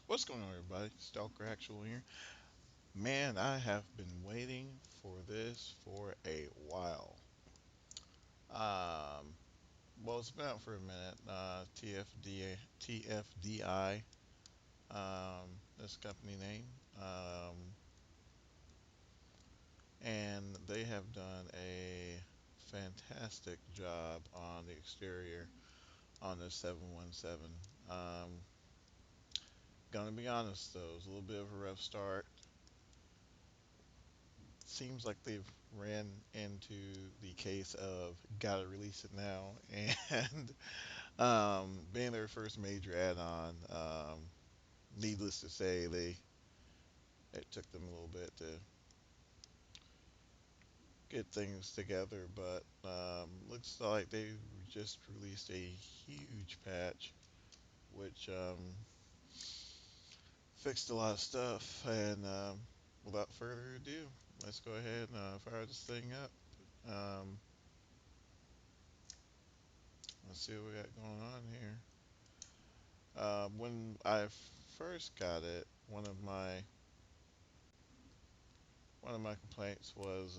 What's going on, everybody? Stalker Actual here. Man, I have been waiting for this for a while. Um, well, it's been out for a minute. TFDI, this company name. Um, and they have done a fantastic job on the exterior on this 717. Um, gonna be honest though, it was a little bit of a rough start. Seems like they've ran into the case of gotta release it now, and being their first major add-on, needless to say, it took them a little bit to get things together, but looks like they just released a huge patch, which fixed a lot of stuff. And without further ado, let's go ahead and fire this thing up. Um, let's see what we got going on here. When I first got it, one of my complaints was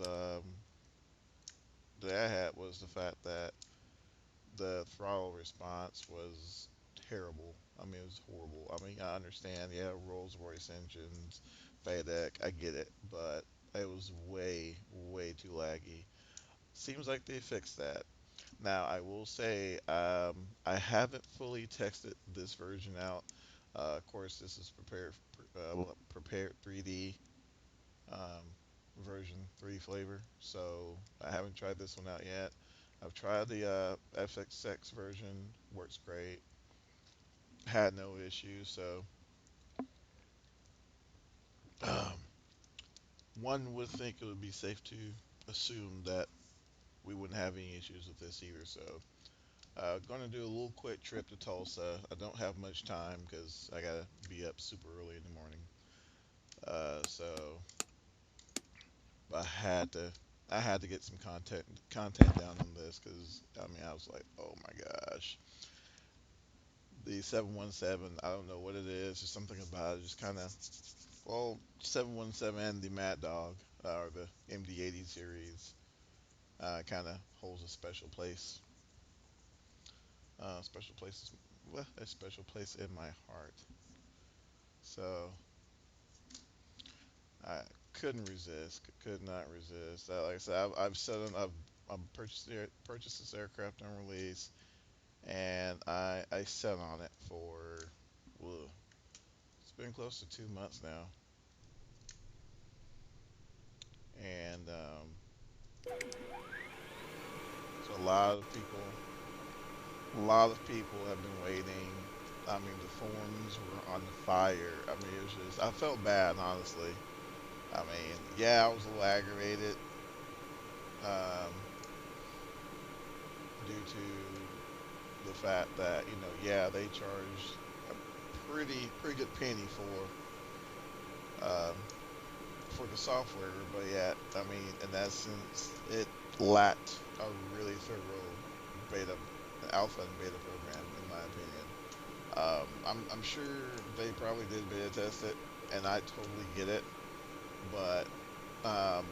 that I had was the fact that the throttle response was terrible. I mean, it was horrible. I mean, I understand, yeah, Rolls Royce engines, FedEx, I get it, but it was way, way too laggy. Seems like they fixed that. Now, I will say, I haven't fully tested this version out. Of course, this is prepared 3D um, version 3 flavor, so I haven't tried this one out yet. I've tried the FXX version, works great, had no issues. So um, one would think it would be safe to assume that we wouldn't have any issues with this either. So going to do a little quick trip to Tulsa. I don't have much time because I gotta be up super early in the morning. So I had to I had to get some content down on this because I mean I was like, oh my gosh, the 717. I don't know what it is. There's something about it. Just kind of, well, 717 and the Mad Dog, or the MD-80 series, kind of holds a special place. Special places, well, a special place in my heart. So I couldn't resist. Could not resist. Like I said, I've set on. I've purchased this aircraft on release, and I sat on it for. Ugh, it's been close to 2 months now, and so a lot of people have been waiting. I mean, the forums were on fire. I mean, it was just, I felt bad, honestly. I mean, yeah, I was a little aggravated um, due to the fact that, yeah, they charged a pretty good penny um, for the software, but yet, I mean, in essence, it lacked a really thorough beta, alpha and beta program, in my opinion. I'm sure they probably did beta test it, and I totally get it. But um,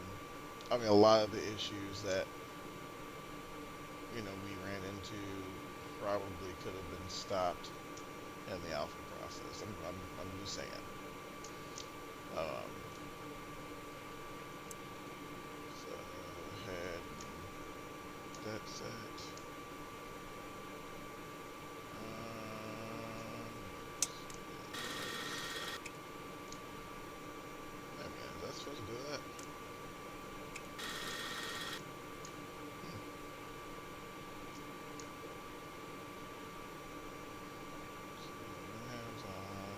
I mean, a lot of the issues that we ran into probably could have been stopped in the alpha process. I'm just saying. Um, so had that set. I mean, is that supposed to do that? So, hands on.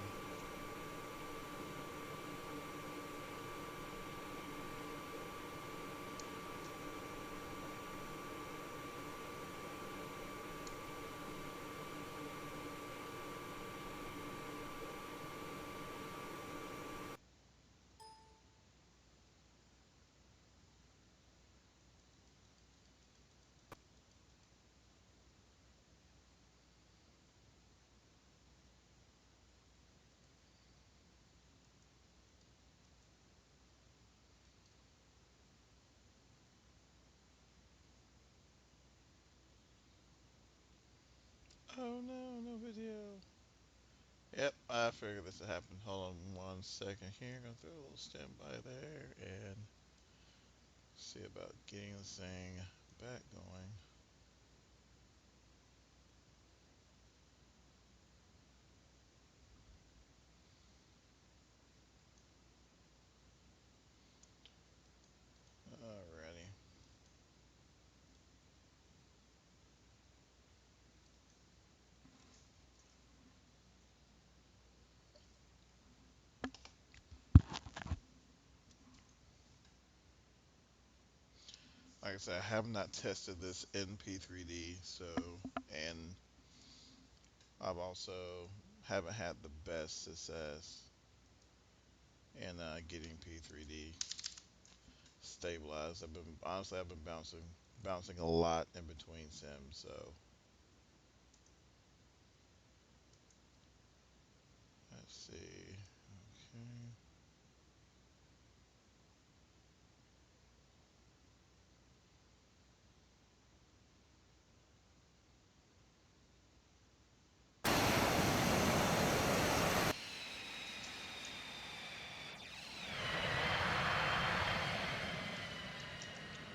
Oh no, no video. Yep, I figured this would happen. Hold on 1 second here. Gonna throw a little standby there and see about getting this thing back going. Alrighty. Like I said, I have not tested this NP3D, so, and I've also haven't had the best success in getting P3D stabilized. I've been bouncing a lot in between sims. So let's see. Okay.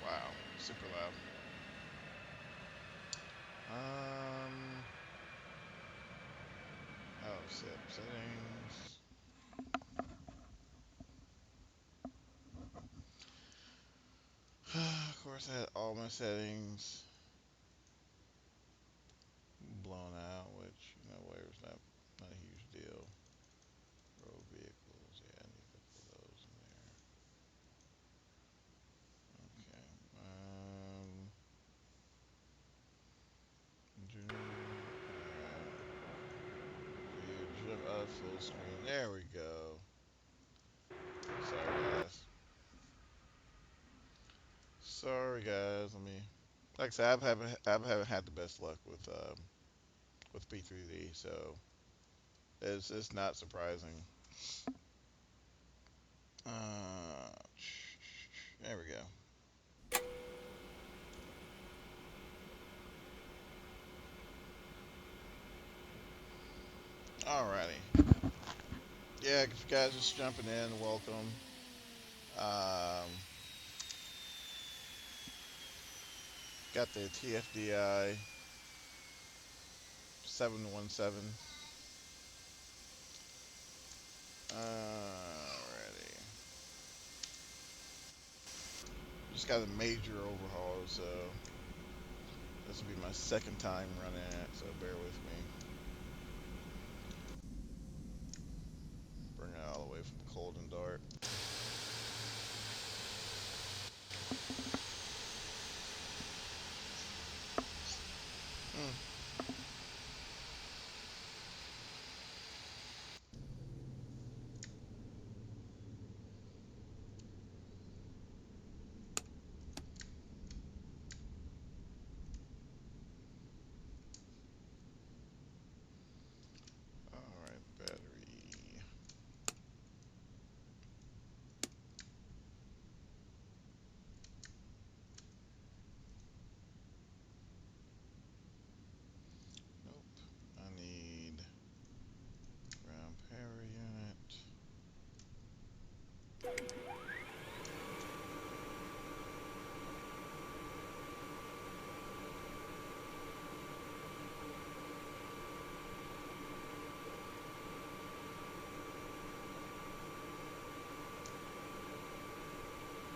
Wow, super loud. Um, oh, settings. Of course, I had all my settings blown out, which whatever is not a huge deal. Road vehicles, yeah, I need a couple of those in there. Okay. View full screen. There we go. Sorry guys. Sorry guys. Let me. Like I said, I haven't had the best luck with P3D, so it's not surprising. Uh, there we go. Alrighty. Yeah, if you guys just jumping in, welcome. Um, got the TFDI 717. Alrighty. Just got a major overhaul, so this will be my second time running it, so bear with me. Bring it all the way from cold and dark. Mm. Alright, battery. Nope. I need ground power unit.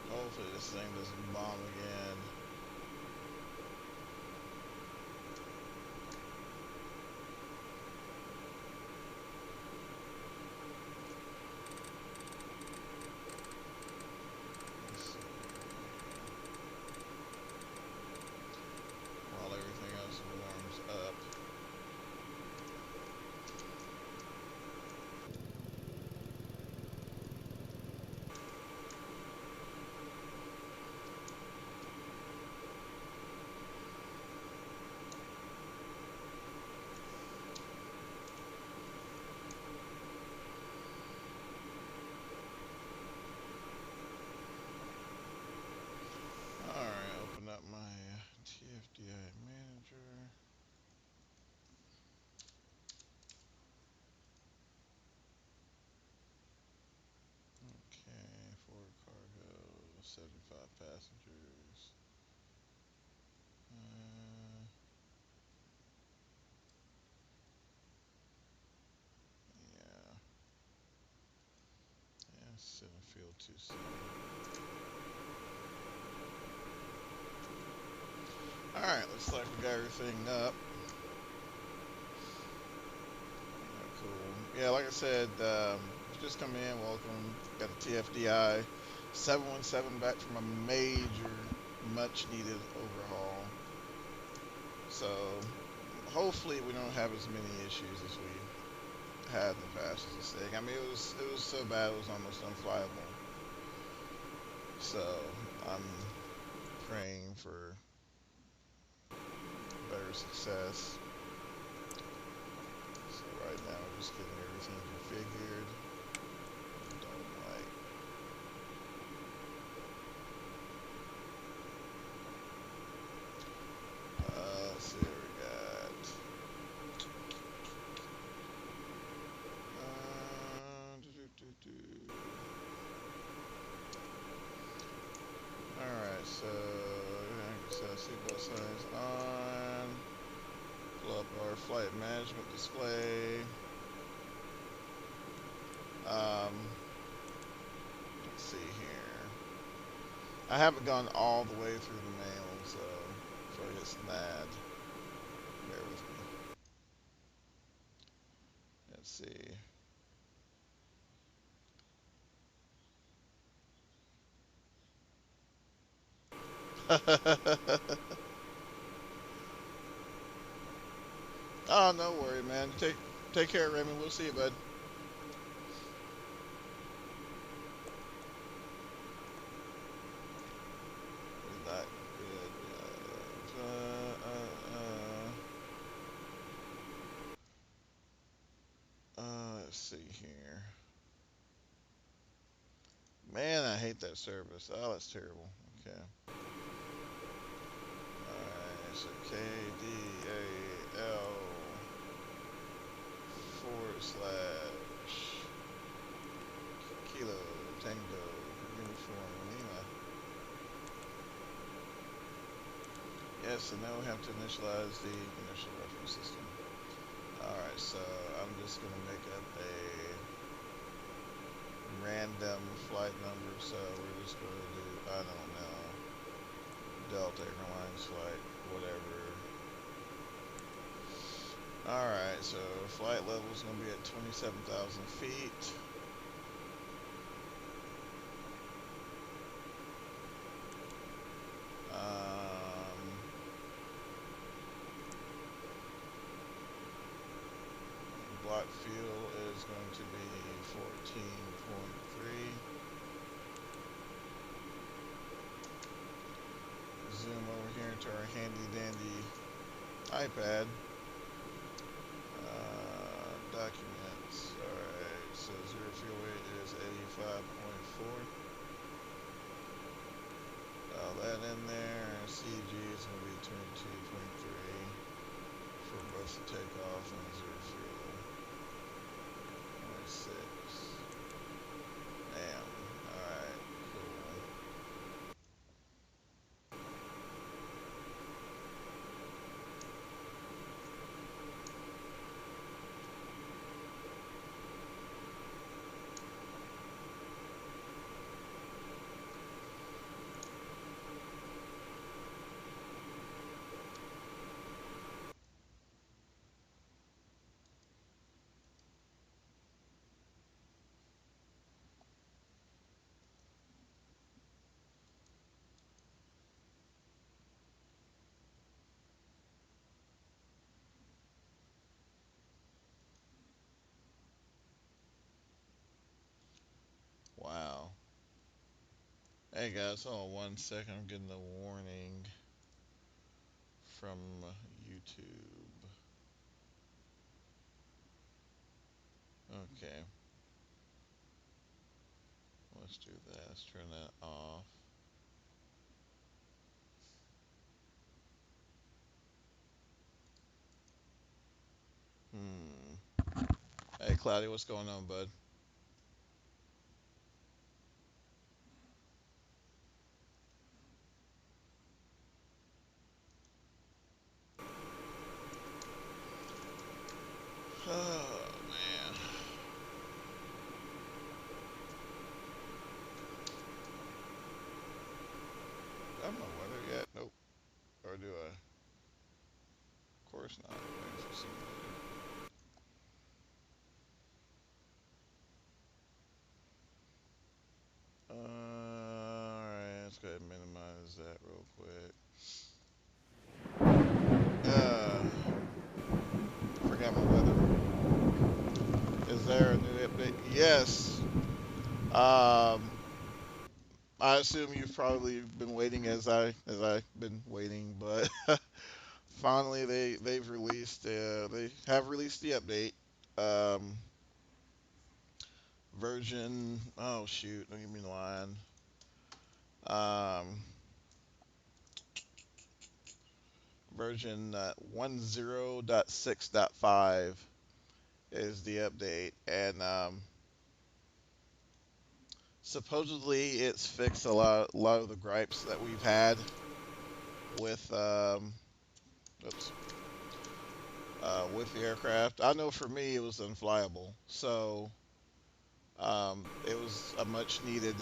Hopefully this thing doesn't bomb again. While everything else warms up. 75 passengers. Uh, yeah. Yeah, center field 270. Alright, looks like we got everything up. Cool. Yeah, like I said, just come in, welcome. Got a TFDI 717 back from a major, much needed overhaul. So hopefully we don't have as many issues as we had in the past with this thing. I mean, it was so bad it was almost unflyable. So I'm praying for better success. So right now we're just getting everything configured. Don't like. Let's see what we got. Alright, so seatbelt signs on. Pull up our flight management display. Um, let's see here. I haven't gone all the way through the mail, so before I get snagged, bear with me. Let's see. Oh, no worry, man. Take care, Raymond. We'll see you, bud. Not good. Let's see here. Man, I hate that service. Oh, that's terrible. Okay. Alright, so KDAL forward slash Kilo Tango Uniform Lima. Yes, and now we have to initialize the initial reference system. Alright, so I'm just going to make up a random flight number. So we're just going to do, I don't know, Delta Airlines flight, whatever. Alright, so flight level is going to be at 27,000 feet. Block fuel is going to be 14.3. Zoom over here into our handy dandy iPad. Documents. Alright, so zero fuel weight is 85.4. All that in there. CG is going to be 22.3 for both the takeoff and the zero fuel. 26. Damn. Alright, cool. Wow. Hey guys, hold on 1 second. I'm getting a warning from YouTube. Okay, let's do that. Let's turn that off. Hmm. Hey, Cloudy, what's going on, bud? I have my weather yet? Nope. Or do I? Of course not. Waiting for simulator. Alright, let's go ahead and minimize that real quick. Forgot my weather. Is there a new update? Yes. Um, I assume you've probably been waiting as I've been waiting, but finally they've released they have released the update. Um, version, oh shoot, don't give me the line. Um, version 10.6.5 is the update, and supposedly it's fixed a lot of the gripes that we've had with oops, with the aircraft. I know for me it was unflyable, so it was a much needed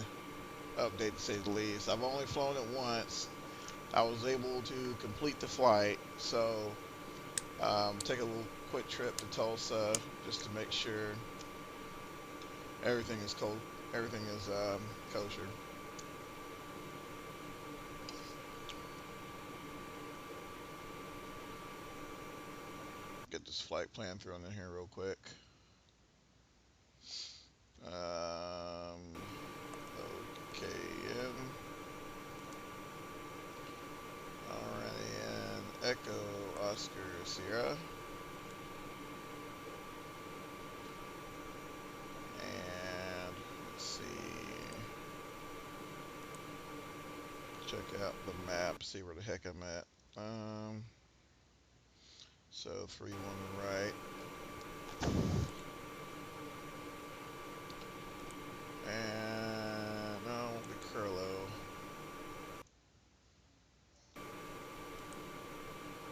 update to say the least. I've only flown it once. I was able to complete the flight, so take a little quick trip to Tulsa just to make sure everything is cold, everything is kosher. Get this flight plan thrown in here real quick. OKM. Alrighty, and Echo Oscar Sierra. And let's see. Check out the map, see where the heck I'm at. So 3-1 right. And no, it won't be Curlo.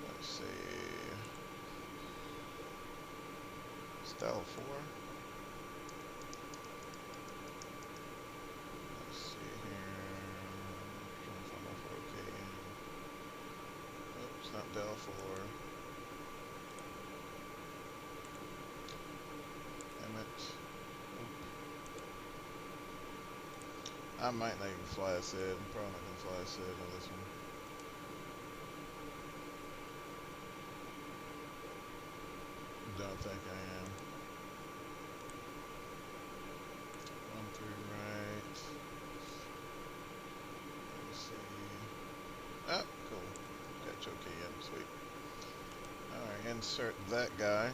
Let's see. Style 4. Let's see here. Trying to find out for OK. Oops, not Del 4. Damn it. I might not even fly a SID. I'm probably not gonna fly a SID on this one. Don't think I am. 1-3 right. Let's see. Ah, cool. Got OKM, sweet. Alright, insert that guy.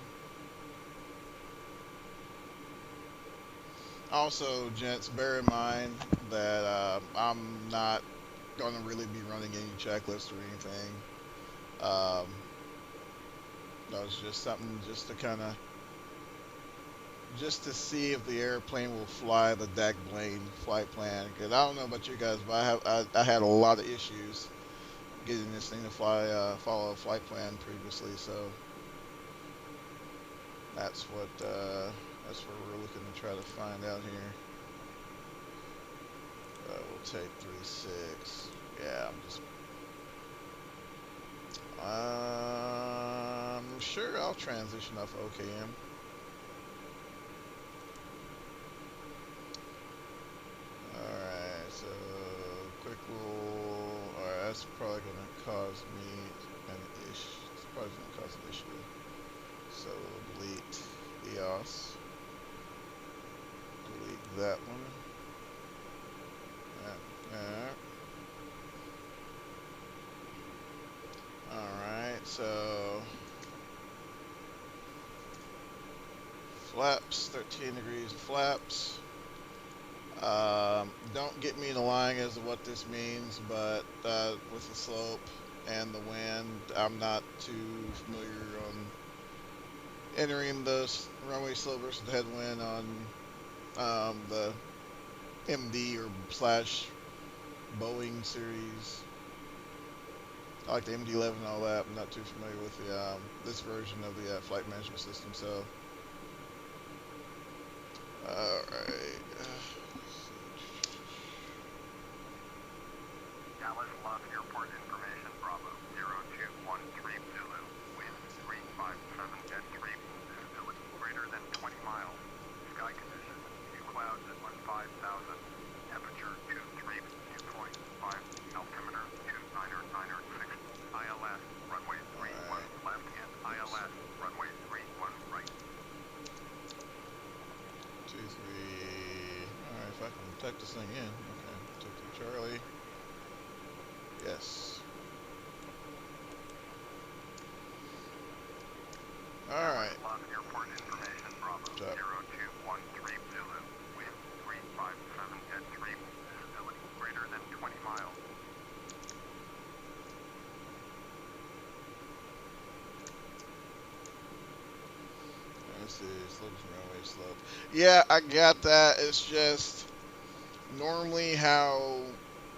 Also, gents, bear in mind that I'm not going to really be running any checklist or anything. That was just something just to kind of, just to see if the airplane will fly the DAC Blaine flight plan. Because I don't know about you guys, but I had a lot of issues getting this thing to fly, follow a flight plan previously. So that's what we're looking to try to find out here. We'll take 3-6. Yeah, I'm sure I'll transition off OKM. Alright, so quick little. Alright, that's probably going to cause me an issue. It's probably going to cause an issue. So delete EOS. Delete that one. Alright, so flaps, 13 degrees of flaps. Don't get me in the line as to what this means, but with the slope and the wind, I'm not too familiar on entering the runway slope versus the headwind on the MD or slash Boeing series. I like the MD-11 and all that. I'm not too familiar with the this version of the flight management system. So, all right. Dallas Love Airport information, Bravo 0213 Zulu. Wind 357 at 3. Visibility greater than 20 miles. Sky conditions, few clouds at 15,000. Temperature 23. Dew point 5. Altimeter 299er 6. ILS runway 31 Alright. left and ILS runway 31 right. 2, 3. Alright, if I can tuck this thing in. Okay. 2, 3, Charlie. Yes. Dallas Alright. Love Airport information, Bravo What's up? 0213 Zulu. Wind 357 at 3. Visibility greater than 20 miles. Let's see. Slopes runway slope. Yeah, I got that. It's just normally how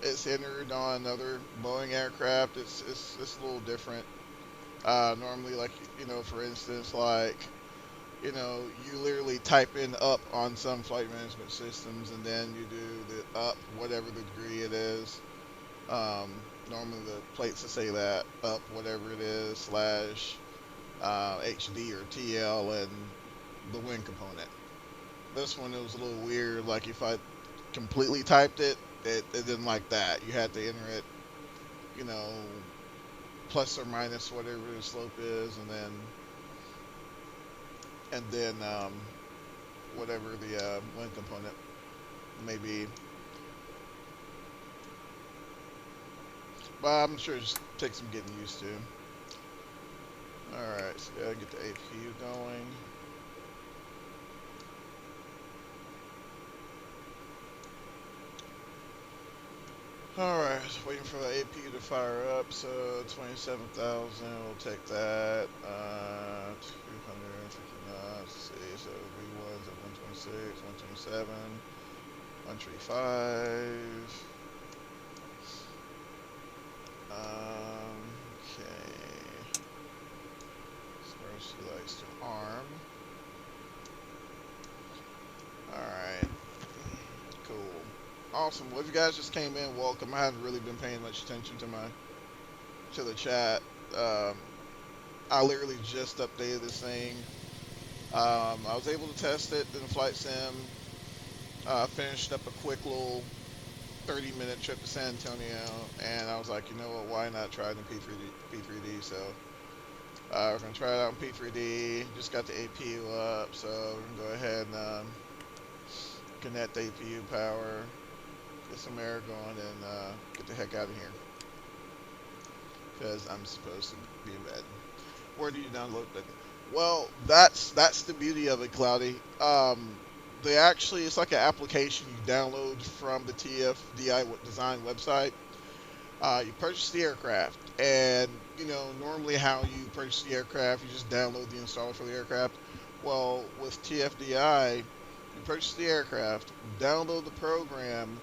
it's entered on other Boeing aircraft. It's a little different. Normally, like for instance, like you literally type in up on some flight management systems, and then you do the up, whatever the degree it is. Normally, the plates that say that up, whatever it is, slash HD or TL, and the wing component. This one, it was a little weird. Like if I completely typed it didn't like that. You had to enter it, you know, plus or minus whatever the slope is, and then whatever the wing component may be. But I'm sure it just takes some getting used to. All right, so gotta get the APU going. All right, waiting for the APU to fire up. So 27,000, we'll take that. 250 knots. Let's see, so V1's at 126, 127, 135. Okay. Where she likes to arm. All right. Cool. Awesome. Well, if you guys just came in, welcome. I haven't really been paying much attention to the chat. Um, I literally just updated this thing. I was able to test it in the flight sim. Finished up a quick little 30-minute trip to San Antonio, and I was like, you know what? Why not try it in P3D? So we're gonna try it out in P3D. Just got the APU up, so we're gonna go ahead and connect the APU power, get some air going, and get the heck out of here. Because I'm supposed to be in bed. Where do you download that? Well, that's the beauty of it, Cloudy. They actually, it's like an application you download from the TFDI design website. You purchase the aircraft, and normally how you purchase the aircraft, you just download the installer for the aircraft. Well, with TFDI, you purchase the aircraft, download the program,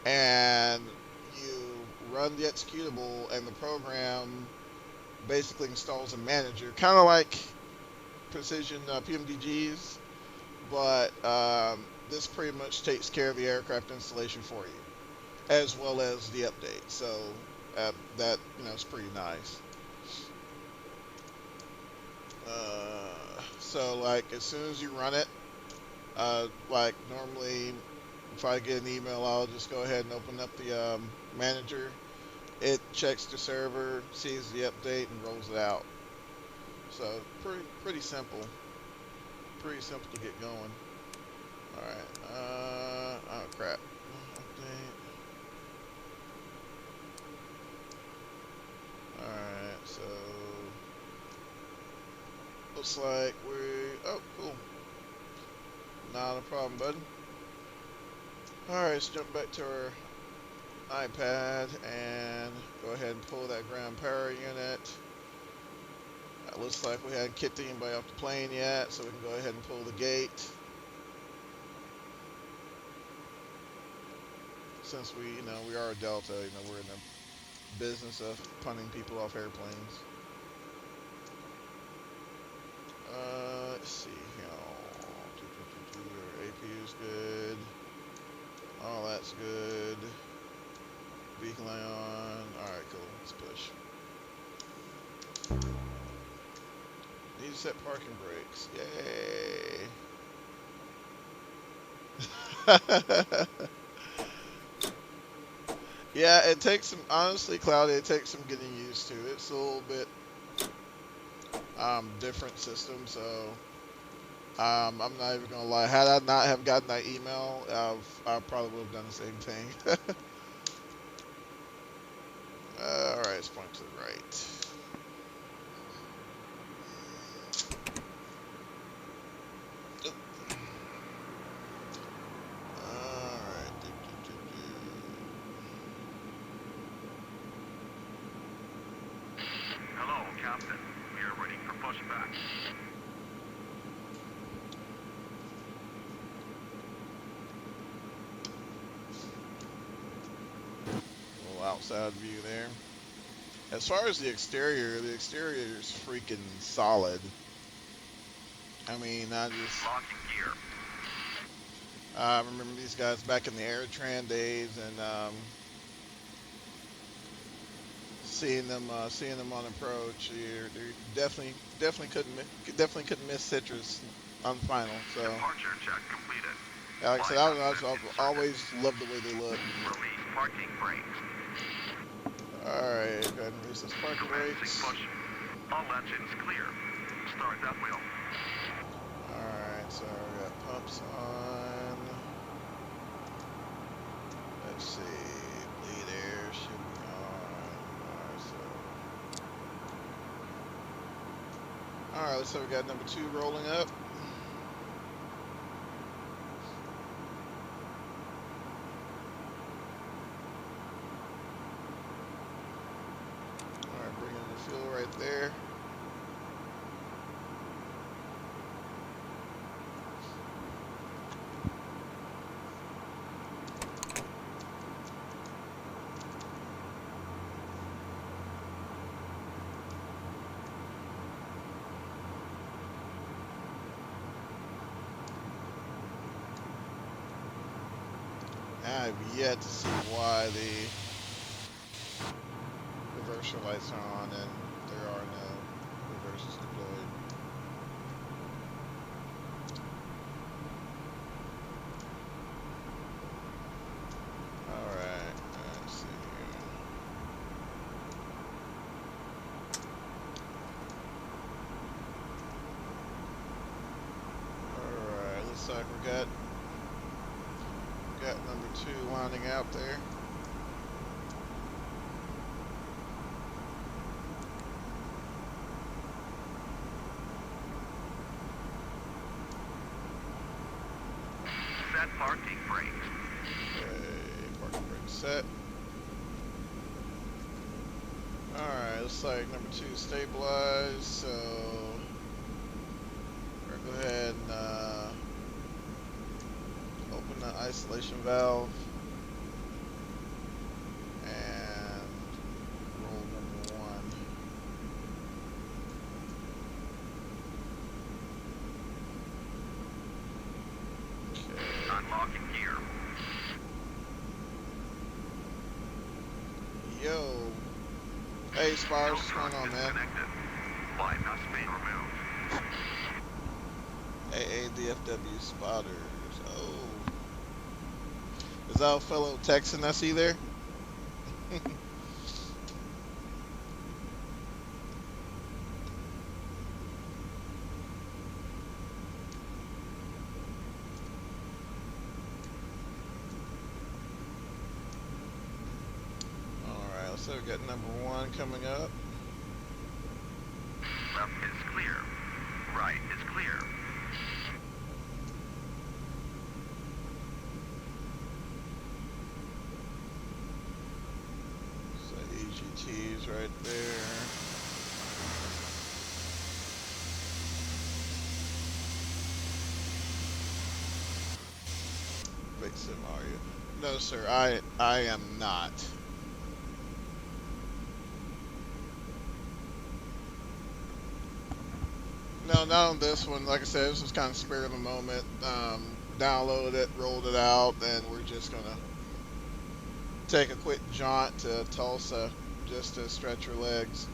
and you run the executable, and the program basically installs a manager, kind of like Precision PMDGs, but this pretty much takes care of the aircraft installation for you, as well as the update. So that is pretty nice. So like as soon as you run it, like normally if I get an email, I'll just go ahead and open up the manager. It checks the server, sees the update, and rolls it out. So pretty simple. Pretty simple to get going. All right. Oh crap. Update. All right. So looks like we. Oh, cool. Not a problem, bud. All right. Let's jump back to our iPad and go ahead and pull that ground power unit. Looks like we hadn't kicked anybody off the plane yet, so we can go ahead and pull the gate. Since we are a Delta, we're in the business of punting people off airplanes. Let's see. APU's good. All that's good. Beacon light on. Need to set parking brakes. Yay! Yeah, it takes some, honestly, Cloudy, it takes some getting used to. It's a little bit different system, so I'm not even gonna lie. Had I not have gotten that email, I probably would have done the same thing. All right, let's point to the right. Oop. All right. Hello, Captain. We are ready for pushback. A little outside view there. As far as the exterior is freaking solid. I mean, Locking gear. I remember these guys back in the Airtran days, and seeing them on approach. They definitely couldn't miss citrus on the final. So, Departure check completed. yeah, like I said, Bypass I've 15 circuit. always loved the way they look. Release parking brakes. All right, go ahead and release those parking Commencing brakes. push. All engines clear. Start that wheel. All right, so we got pumps on. Let's see, bleed air should be on. All right, so we got number 2 rolling up. All right, bringing the fuel right there. I've yet to see why the reverser lights are on and there are no reversers deployed. Alright, let's see here. Alright, looks like we got number 2 lining out there. Set parking brakes. Okay, parking brake set. Alright, looks like number 2 stabilized, so we're gonna go ahead and open the isolation valve and roll number 1. Okay. Unlocking gear. Yo. Hey, Spires, what's going on, man? Disconnected. Bypass main removed. AADFW spotters. Oh. Is that a fellow Texan I see there? Alright, so we got number 1 coming up. Left is clear. Right is clear. So EGT's right there. Big Sim, are you? No, sir, I am not. No, not on this one. Like I said, this was kind of spur of the moment. Downloaded it, rolled it out, and we're just gonna take a quick jaunt to Tulsa just to stretch our legs.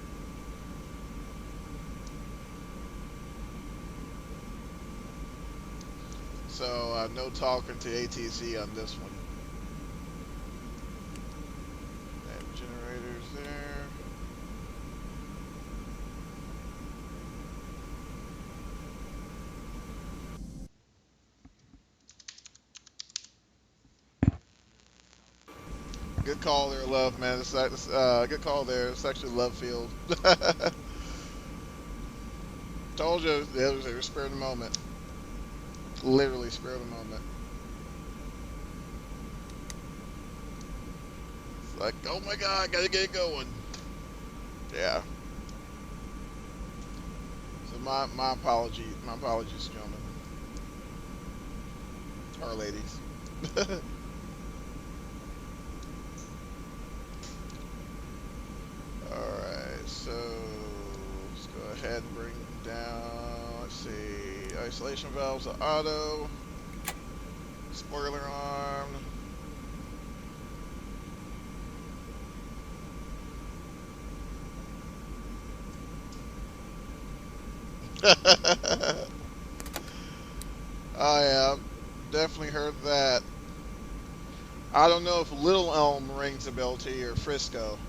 So no talking to ATC on this one. That generator's there. Good call there, Love, man. Good call there. It's actually Love Field. Told you it was spare of the moment. Literally spare of the moment. It's like, oh my god, gotta get it going. Yeah. So my apologies, gentlemen or ladies. All right, so let's go ahead and bring down. Let's see, isolation valves, auto, spoiler arm. I have definitely heard that. I don't know if Little Elm rings a bell to you or Frisco.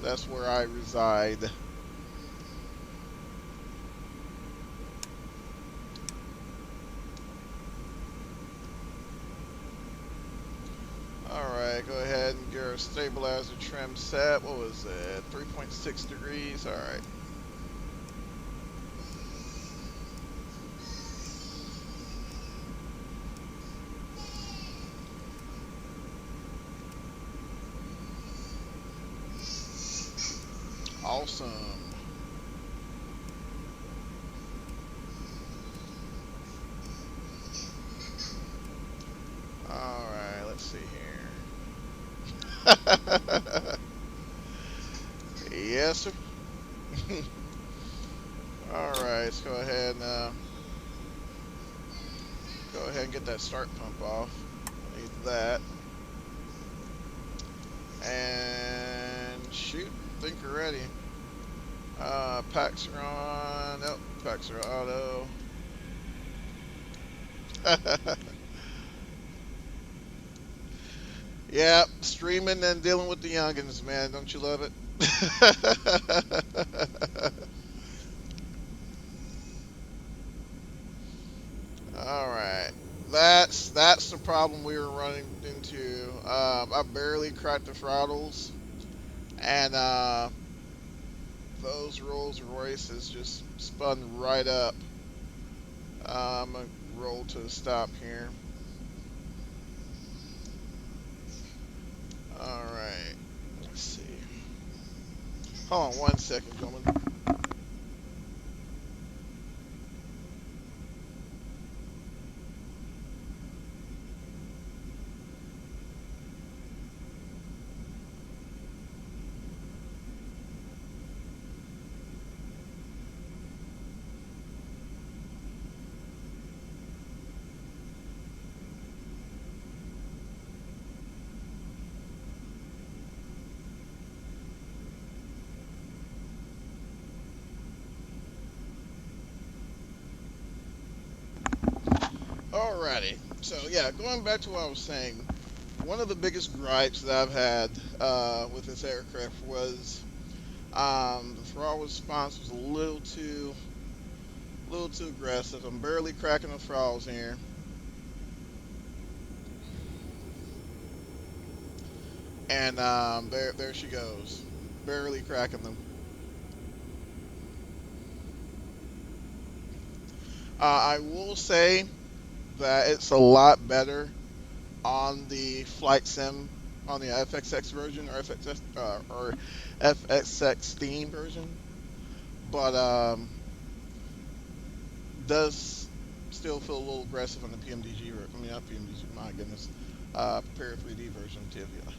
That's where I reside. All right, go ahead and get our stabilizer trim set. What was it? 3.6 degrees. All right. Awesome. All right, let's see here. Yes, sir. All right, let's go ahead and get that start pump off. Need that. And shoot, think we're ready. Packs are on. Nope, packs are auto. Yeah, streaming and dealing with the youngins, man. Don't you love it? All right. That's the problem we were running into. I barely cracked the throttles, and those Rolls Royces just spun right up. I'm gonna roll to a stop here. All right. Let's see. Hold on one second, gentlemen. Alrighty. So yeah, going back to what I was saying, one of the biggest gripes that I've had with this aircraft was the throttle response was a little too aggressive. I'm barely cracking the throttles here, and there she goes, barely cracking them. I will say that it's a lot better on the flight sim on the FXX version or FXX Steam version, but does still feel a little aggressive on the I mean, not PMDG. My goodness, Prepare 3D version of TFDI.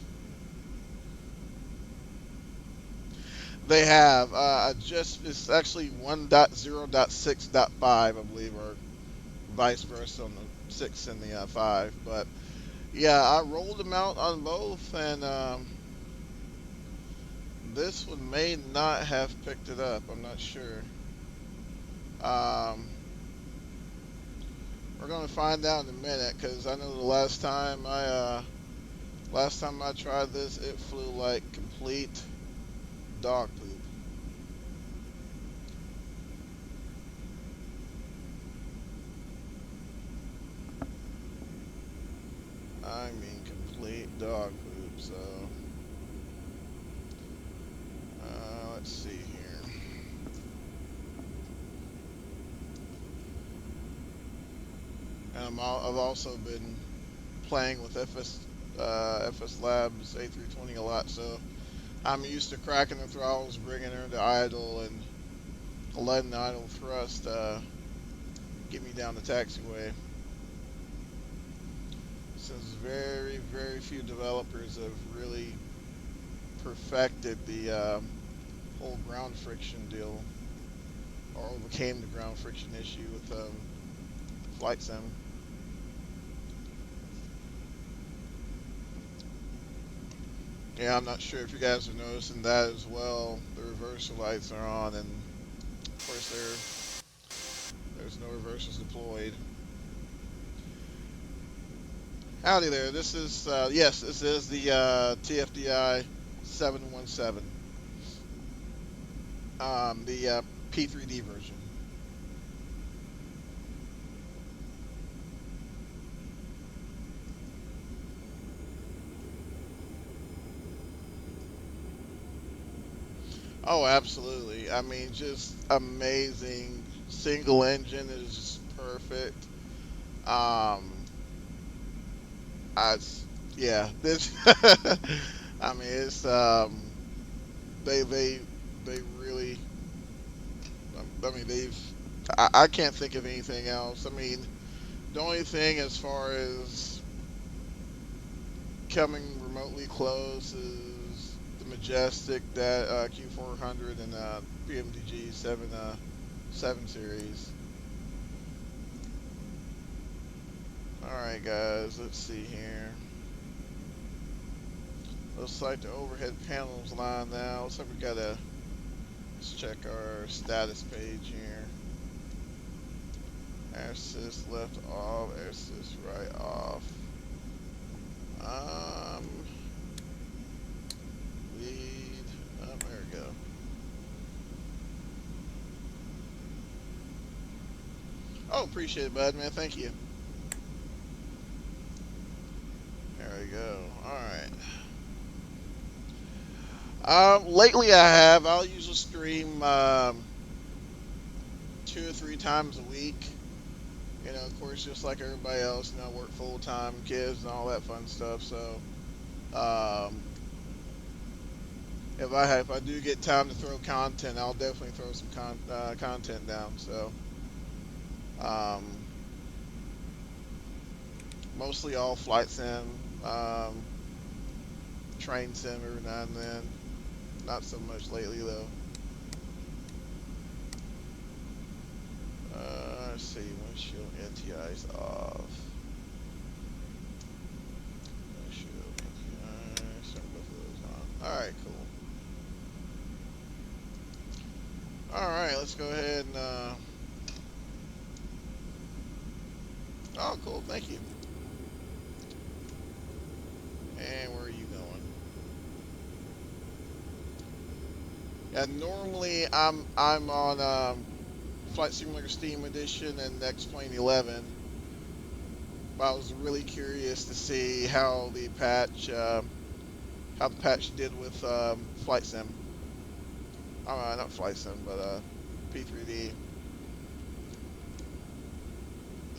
They have just it's actually 1.0.6.5, I believe, or vice versa on the six and the five. But yeah, I rolled them out on both, and This one may not have picked it up. I'm not sure. Um, we're gonna find out in a minute because I know the last time I tried this, it flew like complete dog poop. I mean complete dog poop. So let's see here. And I've also been playing with FS Labs A320 a lot, so I'm used to cracking the throttles, bringing her into idle, and letting the idle thrust get me down the taxiway. Since very few developers have really perfected the whole ground friction deal, or overcame the ground friction issue with flight sim. Yeah, I'm not sure if you guys are noticing that as well. The reversal lights are on, and of course there's no reversals deployed. Howdy there. This is yes, this is the TFDI 717, the P3D version. Oh, absolutely. I mean, just amazing. Single engine is just perfect. Um, I yeah, this. I mean, it's they they they really. I mean, I can't think of anything else. I mean, the only thing as far as coming remotely close is the Majestic that Q400 and PMDG 7 series. All right, guys. Let's see here. Looks like the overhead panel's lined now. So we gotta let's check our status page here. Air assist left off, air assist right off. Um, lead. Oh, there we go. Oh, appreciate it, bud, man. Thank you. There we go. All right. Lately I have. I'll usually stream 2 or 3 times a week. You know, of course, just like everybody else, you know, work full time, kids, and all that fun stuff. So, um, if I do get time to throw content, I'll definitely throw some content down. So, um, mostly all flight sim, train sim every now and then. Not so much lately though. Let's see, windshield NTI's off. Windshield NTI, start both of those on. All right, cool. All right, let's go ahead and. Oh, cool. Thank you. And where are you going? Yeah, normally I'm on Flight Simulator Steam Edition and X Plane 11. But I was really curious to see how the patch did with Flight Sim. Not Flight Sim, but P3D.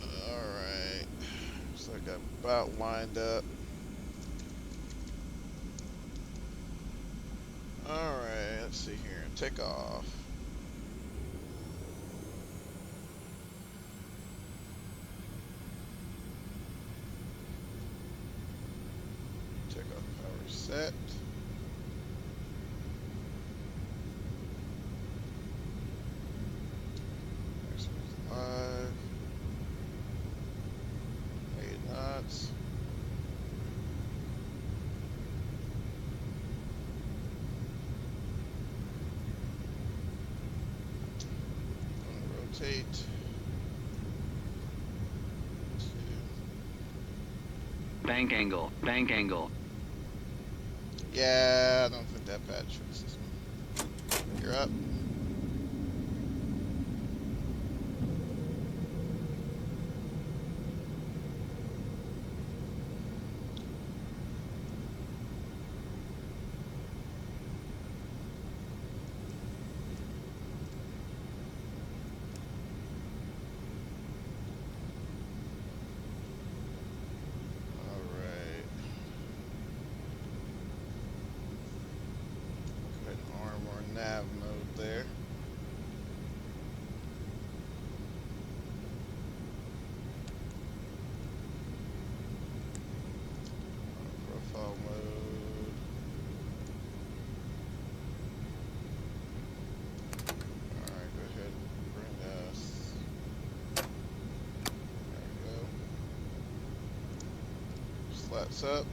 All right, so I got about lined up. All right, let's see here. Take off. Take off power set. There's 5. 8 knots. rotate to. Bank angle. Bank angle. Yeah, I don't think that patch fixes me. You're up. All right. Go ahead and arm our nav mode there. Profile mode. All right, go ahead and bring us. There we go. Slats up.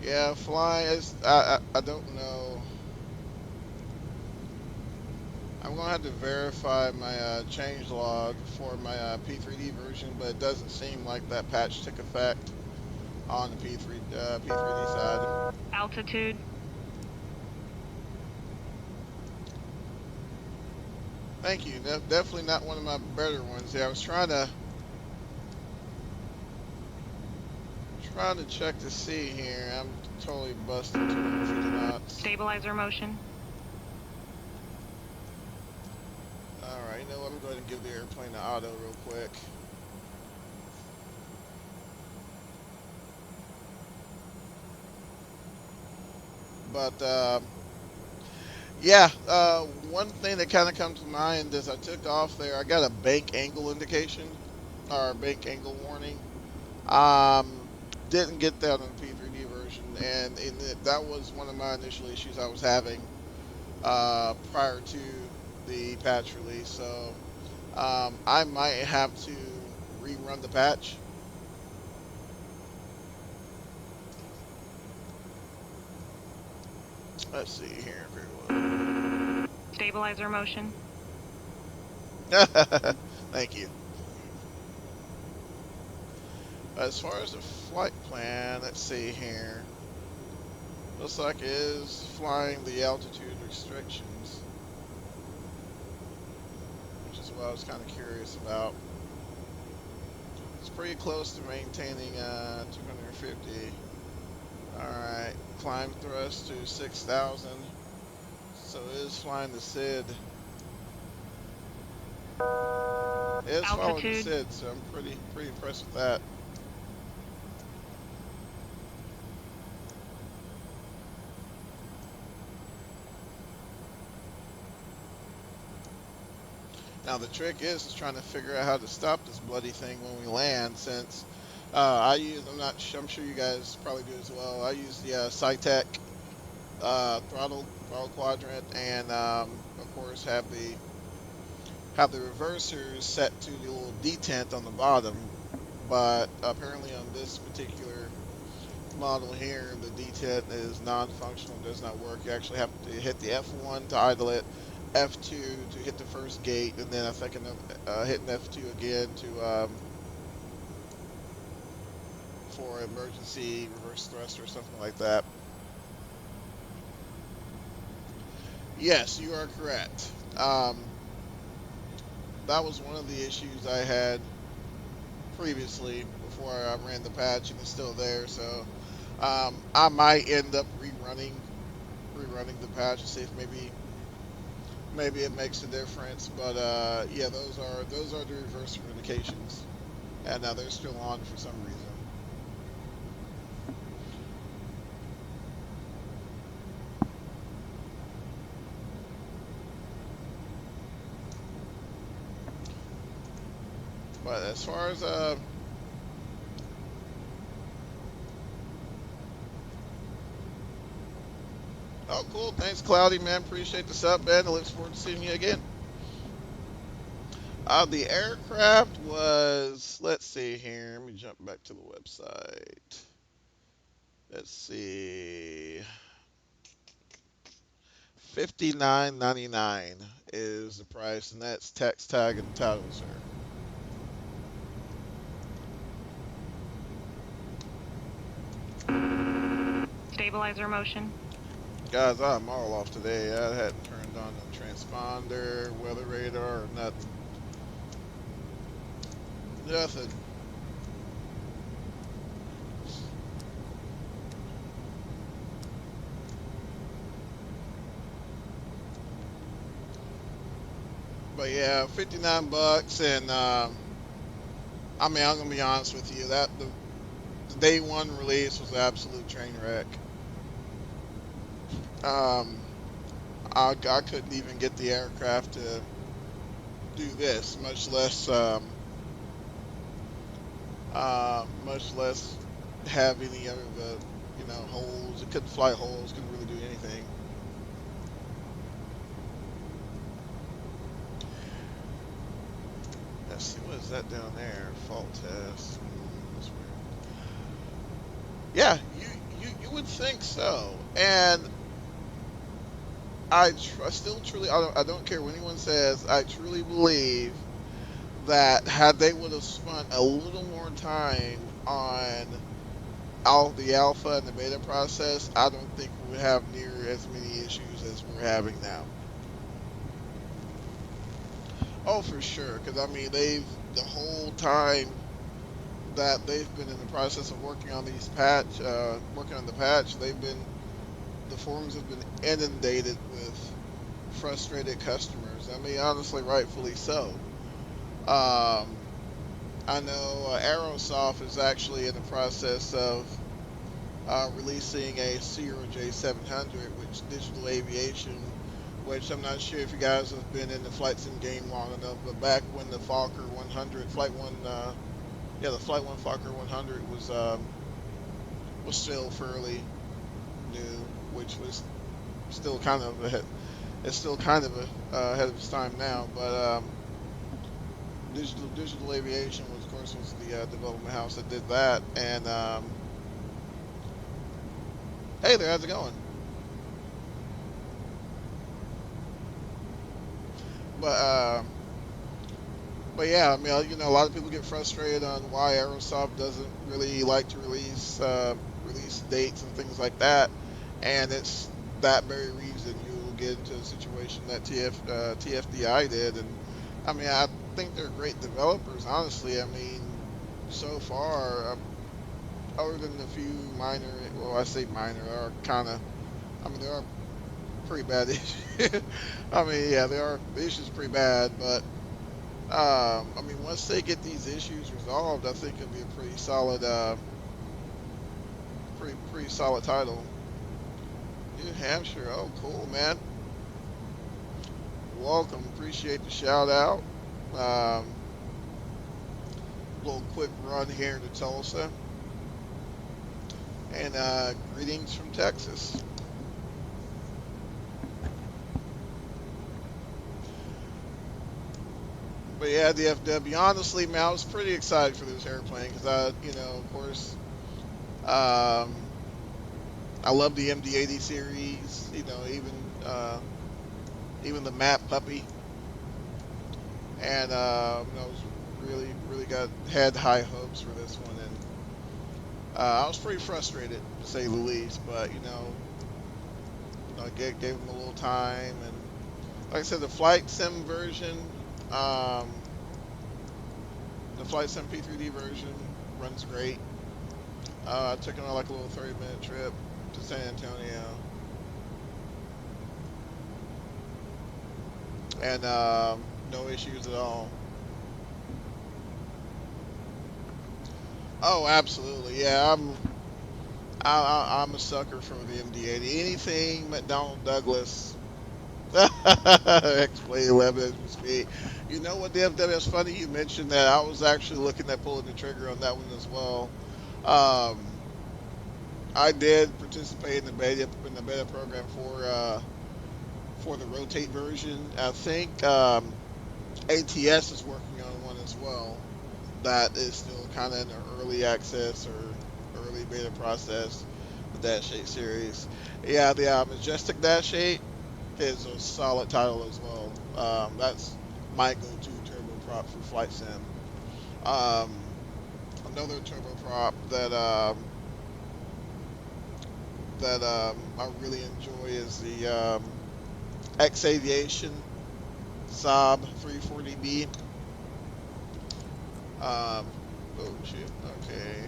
Yeah, flying is. I don't know. I'm gonna have to verify my change log for my P3D version, but it doesn't seem like that patch took effect on the P3D side. Altitude. Thank you. Definitely not one of my better ones. Yeah, I was trying to check to see here. I'm totally busting 250 knots. Stabilizer motion. All right, you know what? I'm going to give the airplane the auto real quick. But yeah, one thing that kind of comes to mind is I took off there. I got a bank angle indication or bank angle warning. Um, didn't get that on the P3D version, and that was one of my initial issues I was having prior to the patch release. So I might have to rerun the patch. Let's see here. Stabilizer motion. Thank you. As far as the flight plan, let's see here. Looks like it is flying the altitude restrictions, which is what I was kind of curious about. It's pretty close to maintaining 250. Alright, climb thrust to 6,000. So it is flying the SID. It is following the Altitude. SID, so I'm pretty impressed with that. Now the trick is trying to figure out how to stop this bloody thing when we land. Since I'm sure you guys probably do as well. I use the SciTech throttle quadrant, and of course have the reversers set to the little detent on the bottom. But apparently on this particular model here, the detent is non-functional, does not work. You actually have to hit the F1 to idle it, F2 to hit the first gate, and then I think hitting F2 again to for emergency reverse thrust or something like that. Yes, you are correct. That was one of the issues I had previously before I ran the patch, and it's still there. So I might end up rerunning the patch to see if maybe it makes a difference. But yeah, those are the reverse indications, and now they're still on for some reason. But as far as oh cool, thanks Cloudy man, appreciate the sub man. I look forward to seeing you again. The aircraft was, let's see here. Let me jump back to the website. Let's see. 59.99 is the price, and that's tax tag and title, sir. Stabilizer motion. Guys, I'm all off today. I hadn't turned on no transponder, weather radar, or nothing. Nothing. But yeah, 59 bucks, and I mean, I'm gonna be honest with you. That the day one release was an absolute train wreck. Um, I couldn't even get the aircraft to do this, much less have any other holes. It couldn't fly holes. Couldn't really do anything. Let's see, what is that down there? Fault test. That's weird. Yeah, you would think so. And I still truly, I don't care what anyone says. I truly believe that had they would have spent a little more time on the alpha and the beta process, I don't think we would have near as many issues as we're having now. Oh, for sure. Because I mean, the whole time that they've been in the process of working on the patch, the forums have been inundated with frustrated customers. I mean, honestly, rightfully so. Um, I know Aerosoft is actually in the process of releasing a Zero J700, which digital aviation, which I'm not sure if you guys have been in the flight sim game long enough, but back when the Fokker 100, the Flight One Fokker 100 was still fairly new, which was still kind of ahead. It's still kind of ahead of its time now, but digital aviation was, of course, was the development house that did that. And hey there, how's it going? But but yeah, I mean, a lot of people get frustrated on why Aerosoft doesn't really like to release dates and things like that, and it's that very reason you'll get into a situation that TFDI did, and I mean, I think they're great developers, honestly. I mean, so far, other than a few minor, well, I say minor, they are kind of, I mean, they are pretty bad issues. I mean, yeah, they are the issues pretty bad, but. I mean, once they get these issues resolved, I think it'll be a pretty solid title. New Hampshire, oh, cool, man. Welcome, appreciate the shout out. Little quick run here to Tulsa, and greetings from Texas. But yeah, the FW. Honestly, man, I was pretty excited for this airplane because of course, um, I love the MD-80 series. Even the Map Puppy. And I was really got had high hopes for this one, and I was pretty frustrated to say the least. But I gave them a little time, and like I said, um, the Flight Sim P3D version runs great. I took it on like a little 30-minute trip to San Antonio, and no issues at all. Oh, absolutely, yeah. I'm a sucker for the MD-80. Anything McDonnell Douglas X-Plane 11 engine speed. You know what, DFW? It's funny you mentioned that. I was actually looking at pulling the trigger on that one as well. Um, I did participate in the beta program for the rotate version. I think ATS is working on one as well that is still kind of in the early access or early beta process. The Dash 8 series, yeah, the Majestic Dash 8 is a solid title as well. That's my go-to turboprop for flight sim. Um, Another turboprop that I really enjoy is the X Aviation Saab 340B. Oh shoot. Okay.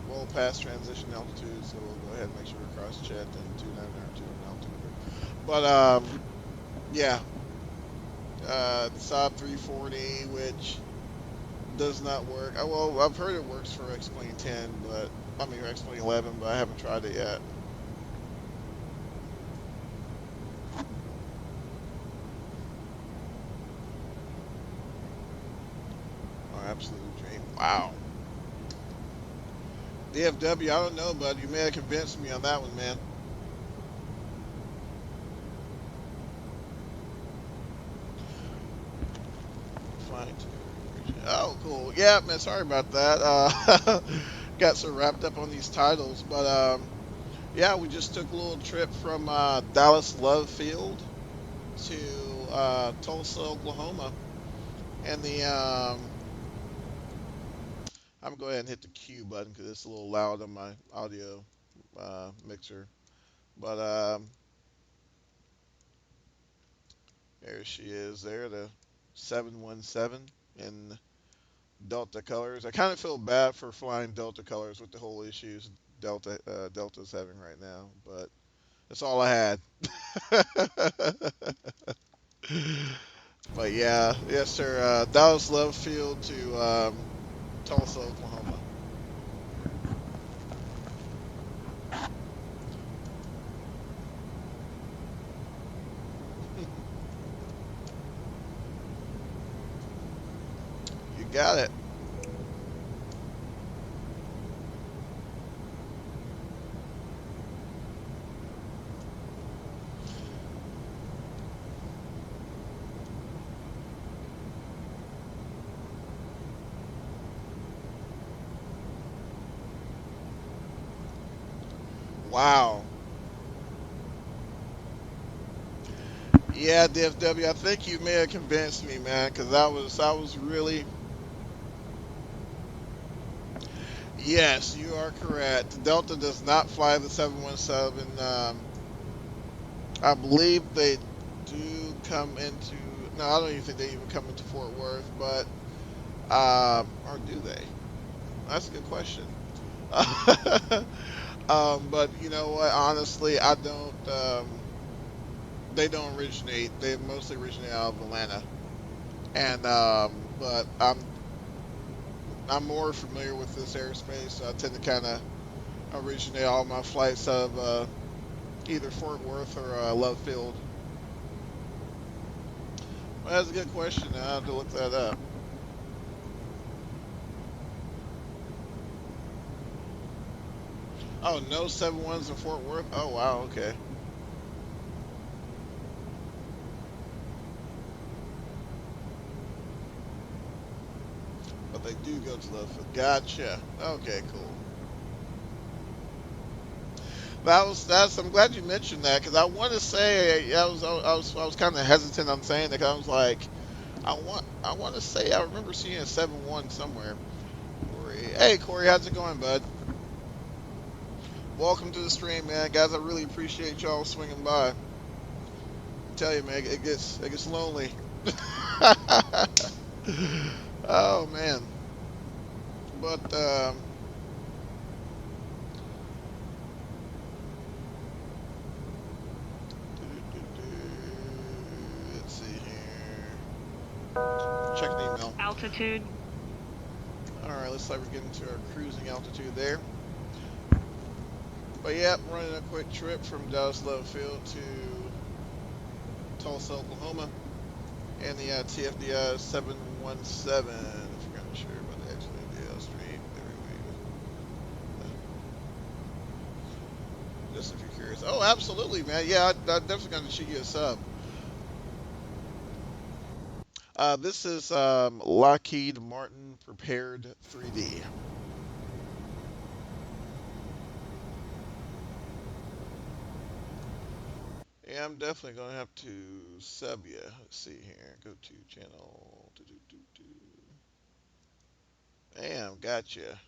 Well past transition altitude, so we'll go ahead and make sure we're cross-checked and 2902 on altimeter. But yeah, the Saab 340, which does not work. Well, I've heard it works for X-Plane 10, but I mean X-Plane 11, but I haven't tried it yet. Oh, absolute dream. Wow. DFW, I don't know, but you may have convinced me on that one, man. Flying to Virginia. Oh, cool. Yeah, man. Sorry about that. Got so wrapped up on these titles, but yeah, we just took a little trip from Dallas Love Field to Tulsa, Oklahoma, and the I'm gonna go ahead and hit the Q button because it's a little loud on my audio mixer. But there she is, there the 717 in Delta colors. I kind of feel bad for flying Delta colors with the whole issues Delta's having right now, but that's all I had. But yeah, yes sir. Dallas Love Field to Tulsa, Oklahoma. You got it. Wow. Yeah, DFW. I think you may have convinced me, man, because I was really. Yes, you are correct. Delta does not fly the 717. I believe they do come into. No, I don't even think they even come into Fort Worth, but or do they? That's a good question. But you know what? Honestly, I don't. They don't originate. They mostly originate out of Atlanta, and but I'm more familiar with this airspace, so I tend to kind of originate all my flights out of either Fort Worth or Love Field. Well, that's a good question. I have to look that up. Oh, no 7-1s in Fort Worth. Oh wow, okay. But they do go to Love Field. Gotcha. Okay, cool. That's. I'm glad you mentioned that because I want to say I was kind of hesitant on saying that 'cause I was like I want to say I remember seeing a 7-1 somewhere. Corey, hey Corey, how's it going, bud? Welcome to the stream, man, guys. I really appreciate y'all swinging by. I tell you, man, it gets lonely. Oh man, but let's see here. Check the email. Altitude. All right, looks like we're getting to our cruising altitude there. But yeah, running a quick trip from Dallas Love Field to Tulsa, Oklahoma, and the TFDI 717. If you're not sure about the actual ADL stream, there we go. Just if you're curious. Oh, absolutely, man. Yeah, I definitely gonna shoot you a sub. This is Lockheed Martin Prepared 3D. Yeah, I'm definitely gonna have to sub you. Let's see here. Go to channel. Damn, gotcha.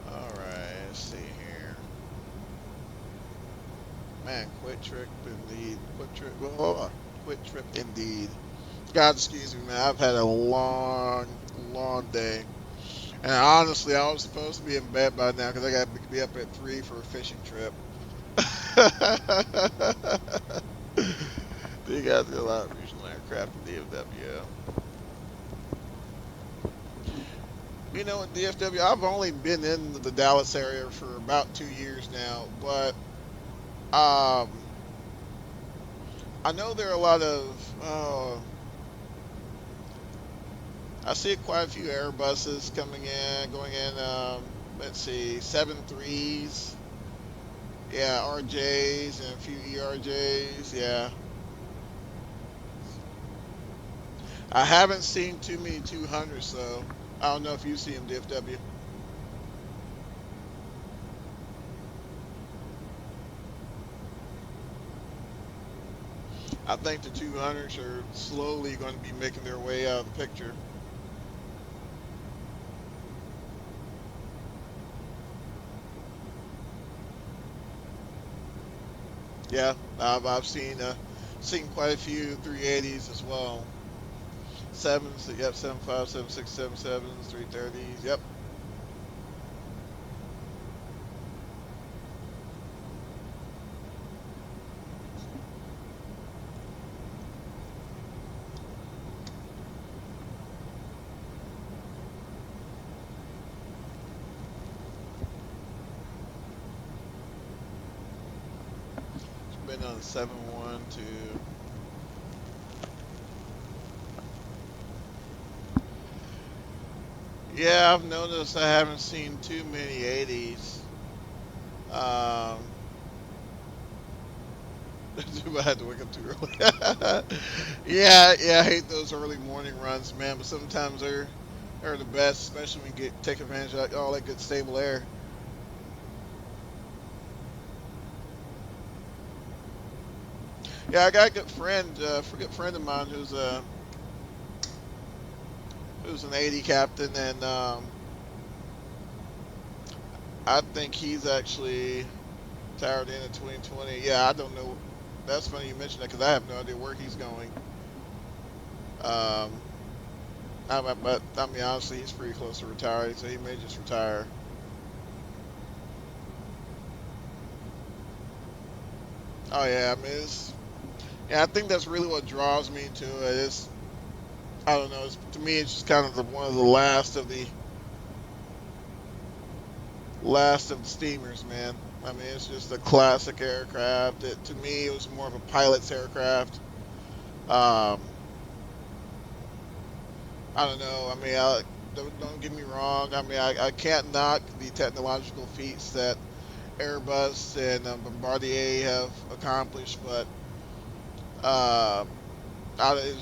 All right. Let's see here. Man, quit trip indeed. Quit trip. Oh, quit trip indeed. God, excuse me, man. I've had a long, long day. And honestly, I was supposed to be in bed by now because I got to be up at 3 for a fishing trip. You guys get a lot of regional aircraft in DFW. You know, in DFW, I've only been in the Dallas area for about 2 years now, but I know there are a lot of. I see quite a few Airbuses coming in, going in. Let's see, 7.3s, yeah, RJs and a few ERJs, yeah. I haven't seen too many 200s, so I don't know if you see them, DFW. I think the 200s are slowly going to be making their way out of the picture. Yeah, I've seen quite a few 380s as well. Sevens, yep, 7.5, 7.6, 7.7s, 330s, yep. Been on 7.1 to. Yeah, I've noticed I haven't seen too many 80s. Um, I had to wake up too early. Yeah, I hate those early morning runs, man. But sometimes they're the best, especially when you get take advantage of all that good stable air. Yeah, I got a good friend, good friend of mine who's an 80 captain, and I think he's actually tired in 2020. Yeah, I don't know. That's funny you mentioned that because I have no idea where he's going. Um, but I mean, honestly, he's pretty close to retiring, so he may just retire. Oh yeah, I mean, yeah, I think that's really what draws me to it. I don't know. To me, it's just kind of one of the last of the steamers, man. I mean, it's just a classic aircraft. To me, it was more of a pilot's aircraft. Um, I don't know. I mean, don't get me wrong. I mean, I can't knock the technological feats that Airbus and Bombardier have accomplished, but uh, I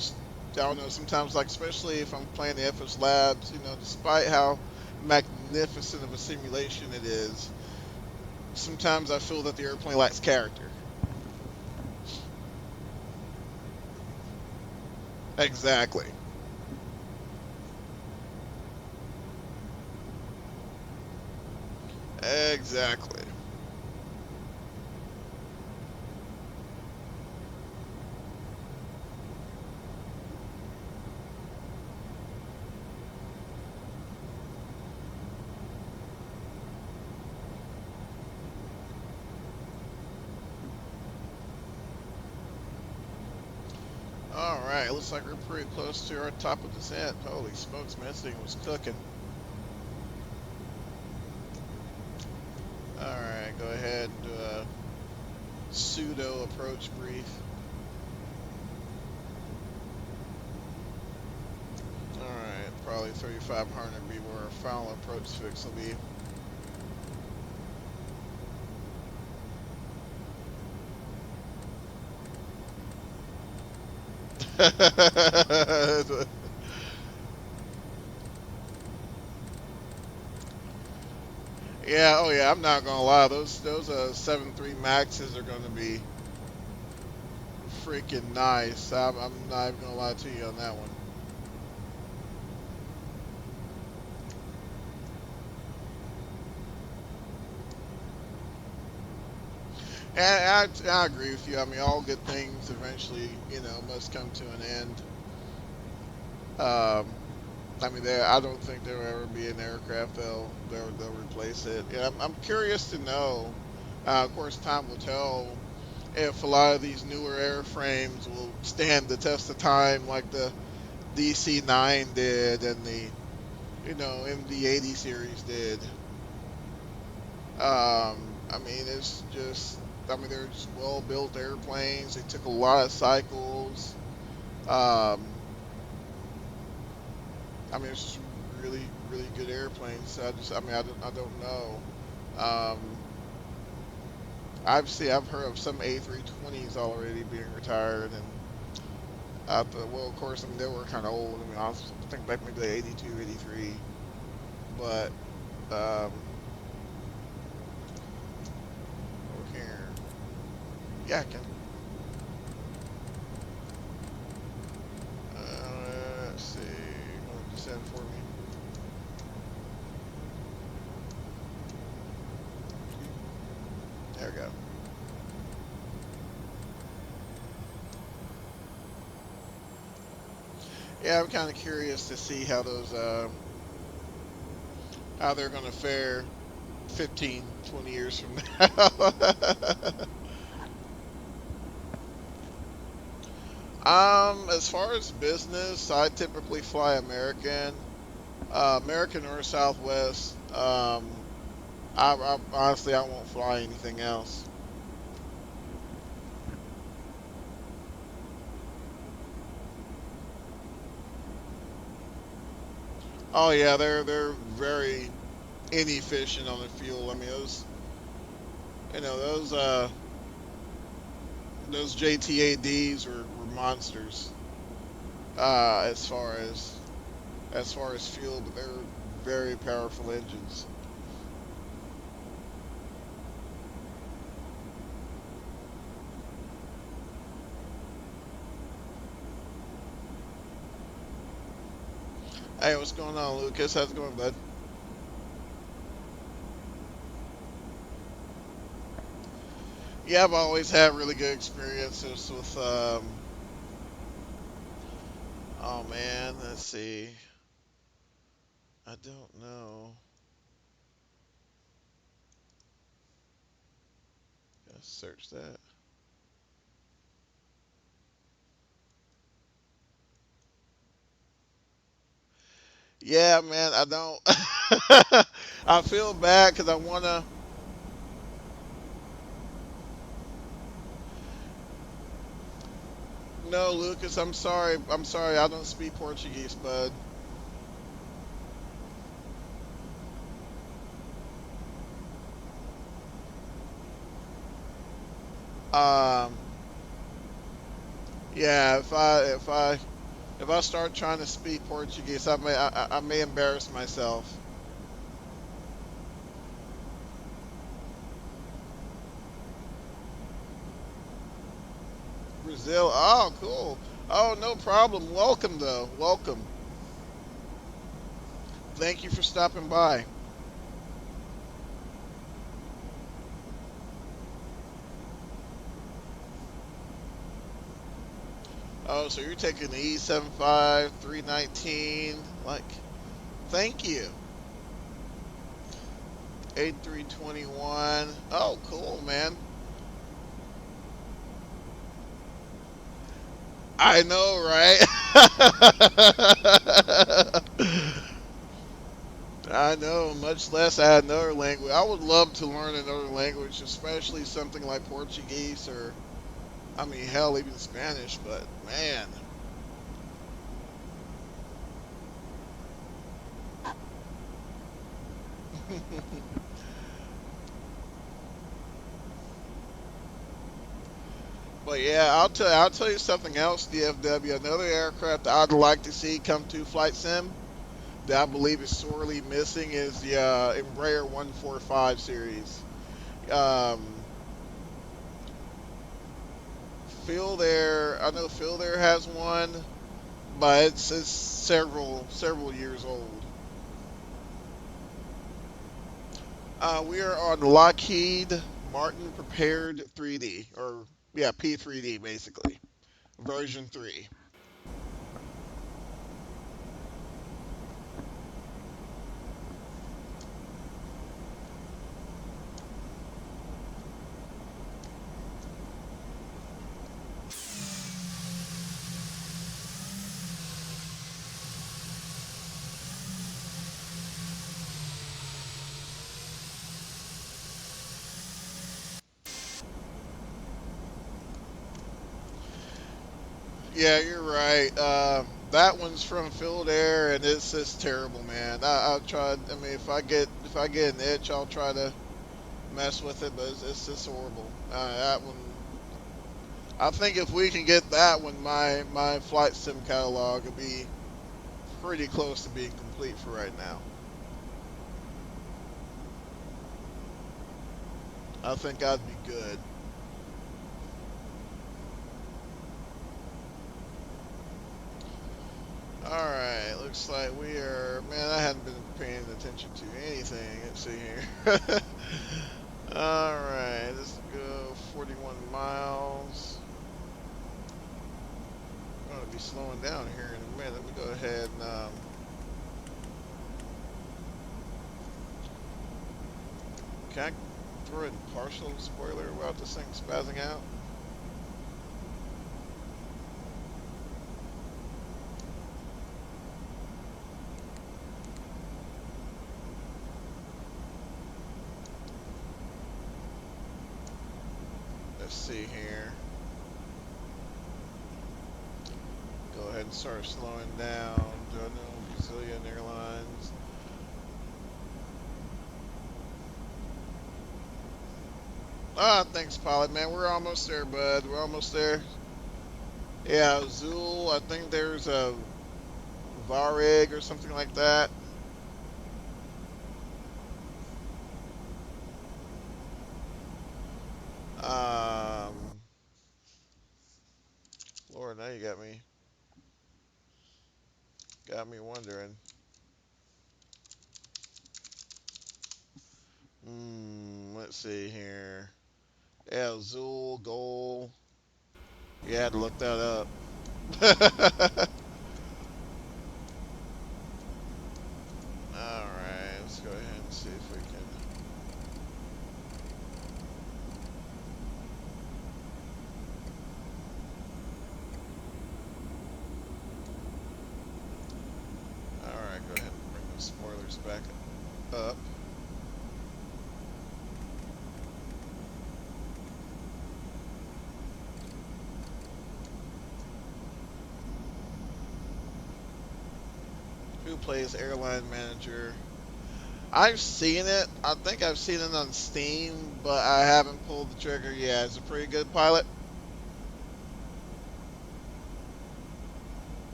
don't know. Sometimes, like especially if I'm playing the FS Labs, despite how magnificent of a simulation it is, sometimes I feel that the airplane lacks character. Exactly. Exactly. All right, looks like we're pretty close to our top of descent. Holy smokes, man, this thing was cooking. All right, go ahead and do a pseudo approach brief. All right, probably 3,500 be where our final approach fix will be. Yeah, oh yeah, I'm not gonna lie. Those 7.3 Maxes are gonna be freaking nice. I'm not even gonna lie to you on that one. And I agree with you. I mean, all good things eventually, must come to an end. Um, I mean, I don't think there will ever be an aircraft they'll replace it. Yeah, I'm curious to know. Of course, time will tell if a lot of these newer airframes will stand the test of time, like the DC-9 did and the MD-80 series did. I mean, it's just, I mean, they're just well-built airplanes. They took a lot of cycles. Um, I mean, it's just really, really good airplanes. So I mean, I don't know. Um, I've heard of some A320s already being retired, and well, of course, I mean, they were kind of old. I mean, I think back maybe like 82, 83. But over here, yeah, I can. Let's see. Want to descend for me? There we go. Yeah, I'm kind of curious to see how they're going to fare 15, 20 years from now. As far as business, I typically fly American, American or Southwest. I honestly I won't fly anything else. Oh yeah, they're very inefficient on the fuel. I mean those JTADs were monsters. As far as fuel, but they're very powerful engines. Hey, what's going on, Lucas? How's it going, bud? Yeah, I've always had really good experiences with oh man, let's see. I don't know. Let's search that. Yeah, man, I don't. I feel bad because I wanna. No, Lucas, I'm sorry. I'm sorry. I don't speak Portuguese, bud. Um, yeah, if I start trying to speak Portuguese, I may embarrass myself. Brazil. Oh, cool. Oh, no problem. Welcome though. Welcome. Thank you for stopping by. Oh, so you're taking the E75 319. Like, thank you. 8321. Oh, cool, man. I know, right? I know, much less add another language. I would love to learn another language, especially something like Portuguese or, I mean, hell, even Spanish, but man. But yeah, I'll tell you something else, DFW. Another aircraft that I'd like to see come to flight sim that I believe is sorely missing is the Embraer 145 series. Um, Phil there, I know Phil there has one, but it's several years old. We are on Lockheed Martin Prepared 3D, or yeah, P3D basically, version 3. Yeah, you're right. That one's from Field Air, and it's just terrible, man. I'll try. I mean, if I get an itch, I'll try to mess with it, but it's just horrible. That one, I think if we can get that one, my flight sim catalog will be pretty close to being complete for right now. I think I'd be good. All right, looks like we are. Man, I hadn't been paying attention to anything. Let's see here. All right, let's go 41 miles. I'm going to be slowing down here in a minute. Let me go ahead and can I throw in partial spoiler about this thing spazzing out? Let's see here. Go ahead and start slowing down. Do I know Brazilian Airlines? Ah, thanks, pilot man. We're almost there, bud. We're almost there. Yeah, Zool. I think there's a Varig or something like that. Um, Lord, now you got me wondering. Let's see here. Yeah, Zool, Goal. You had to look that up. All right, let's go ahead and see if we can. All right, go ahead and bring the spoilers back up. Who plays airline manager? I've seen it. I think I've seen it on Steam, but I haven't pulled the trigger yet. It's a pretty good pilot.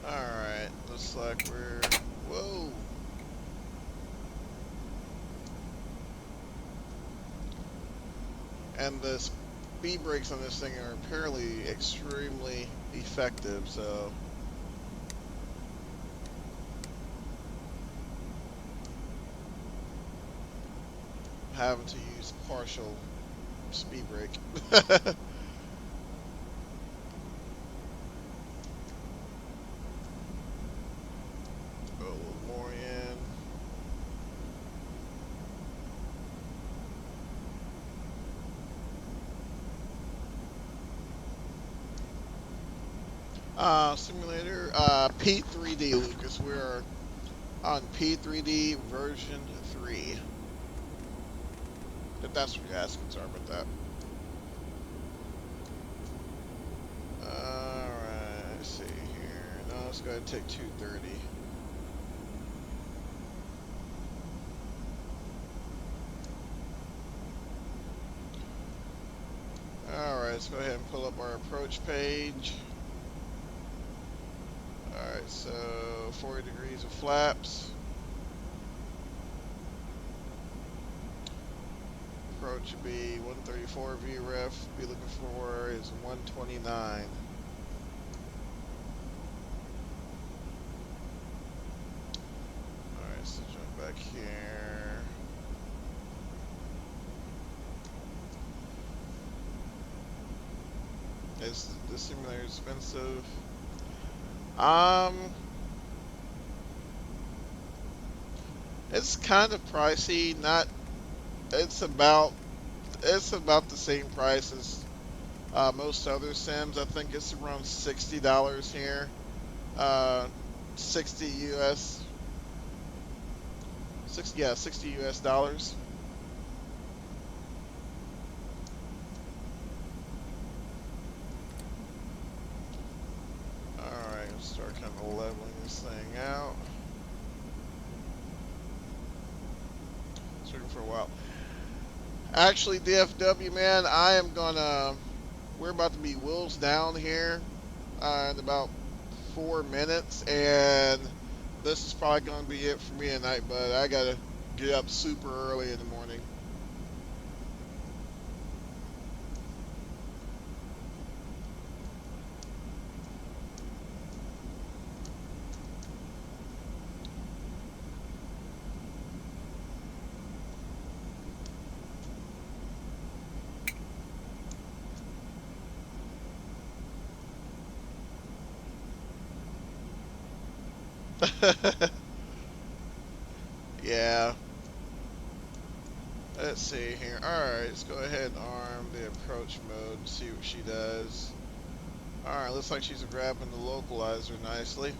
All right, looks like we're. Whoa. And the speed brakes on this thing are apparently extremely effective, so having to use partial speed brake. Go a little more in. Simulator, P3D, Lucas. We're on P3D version 3. If that's what you're asking, sorry about that. Alright, let's see here. No, let's go ahead and take 230. Alright, let's go ahead and pull up our approach page. Alright, so 40 degrees of flaps. Approach would be 134 VREF. Be looking for is 129. Alright, so jump back here. Is this simulator expensive? It's kind of pricey. Not. It's about the same price as most other sims. I think it's around $60 here. Uh, 60 US. 60, yeah, $60 US. All right, let's start kind of leveling this thing out. It's working for a while. Actually, DFW man, we're about to be wheels down here in about 4 minutes, and this is probably going to be it for me tonight. But I gotta get up super early in the morning. Yeah. Let's see here. Alright, let's go ahead and arm the approach mode and see what she does. Alright, looks like she's grabbing the localizer nicely.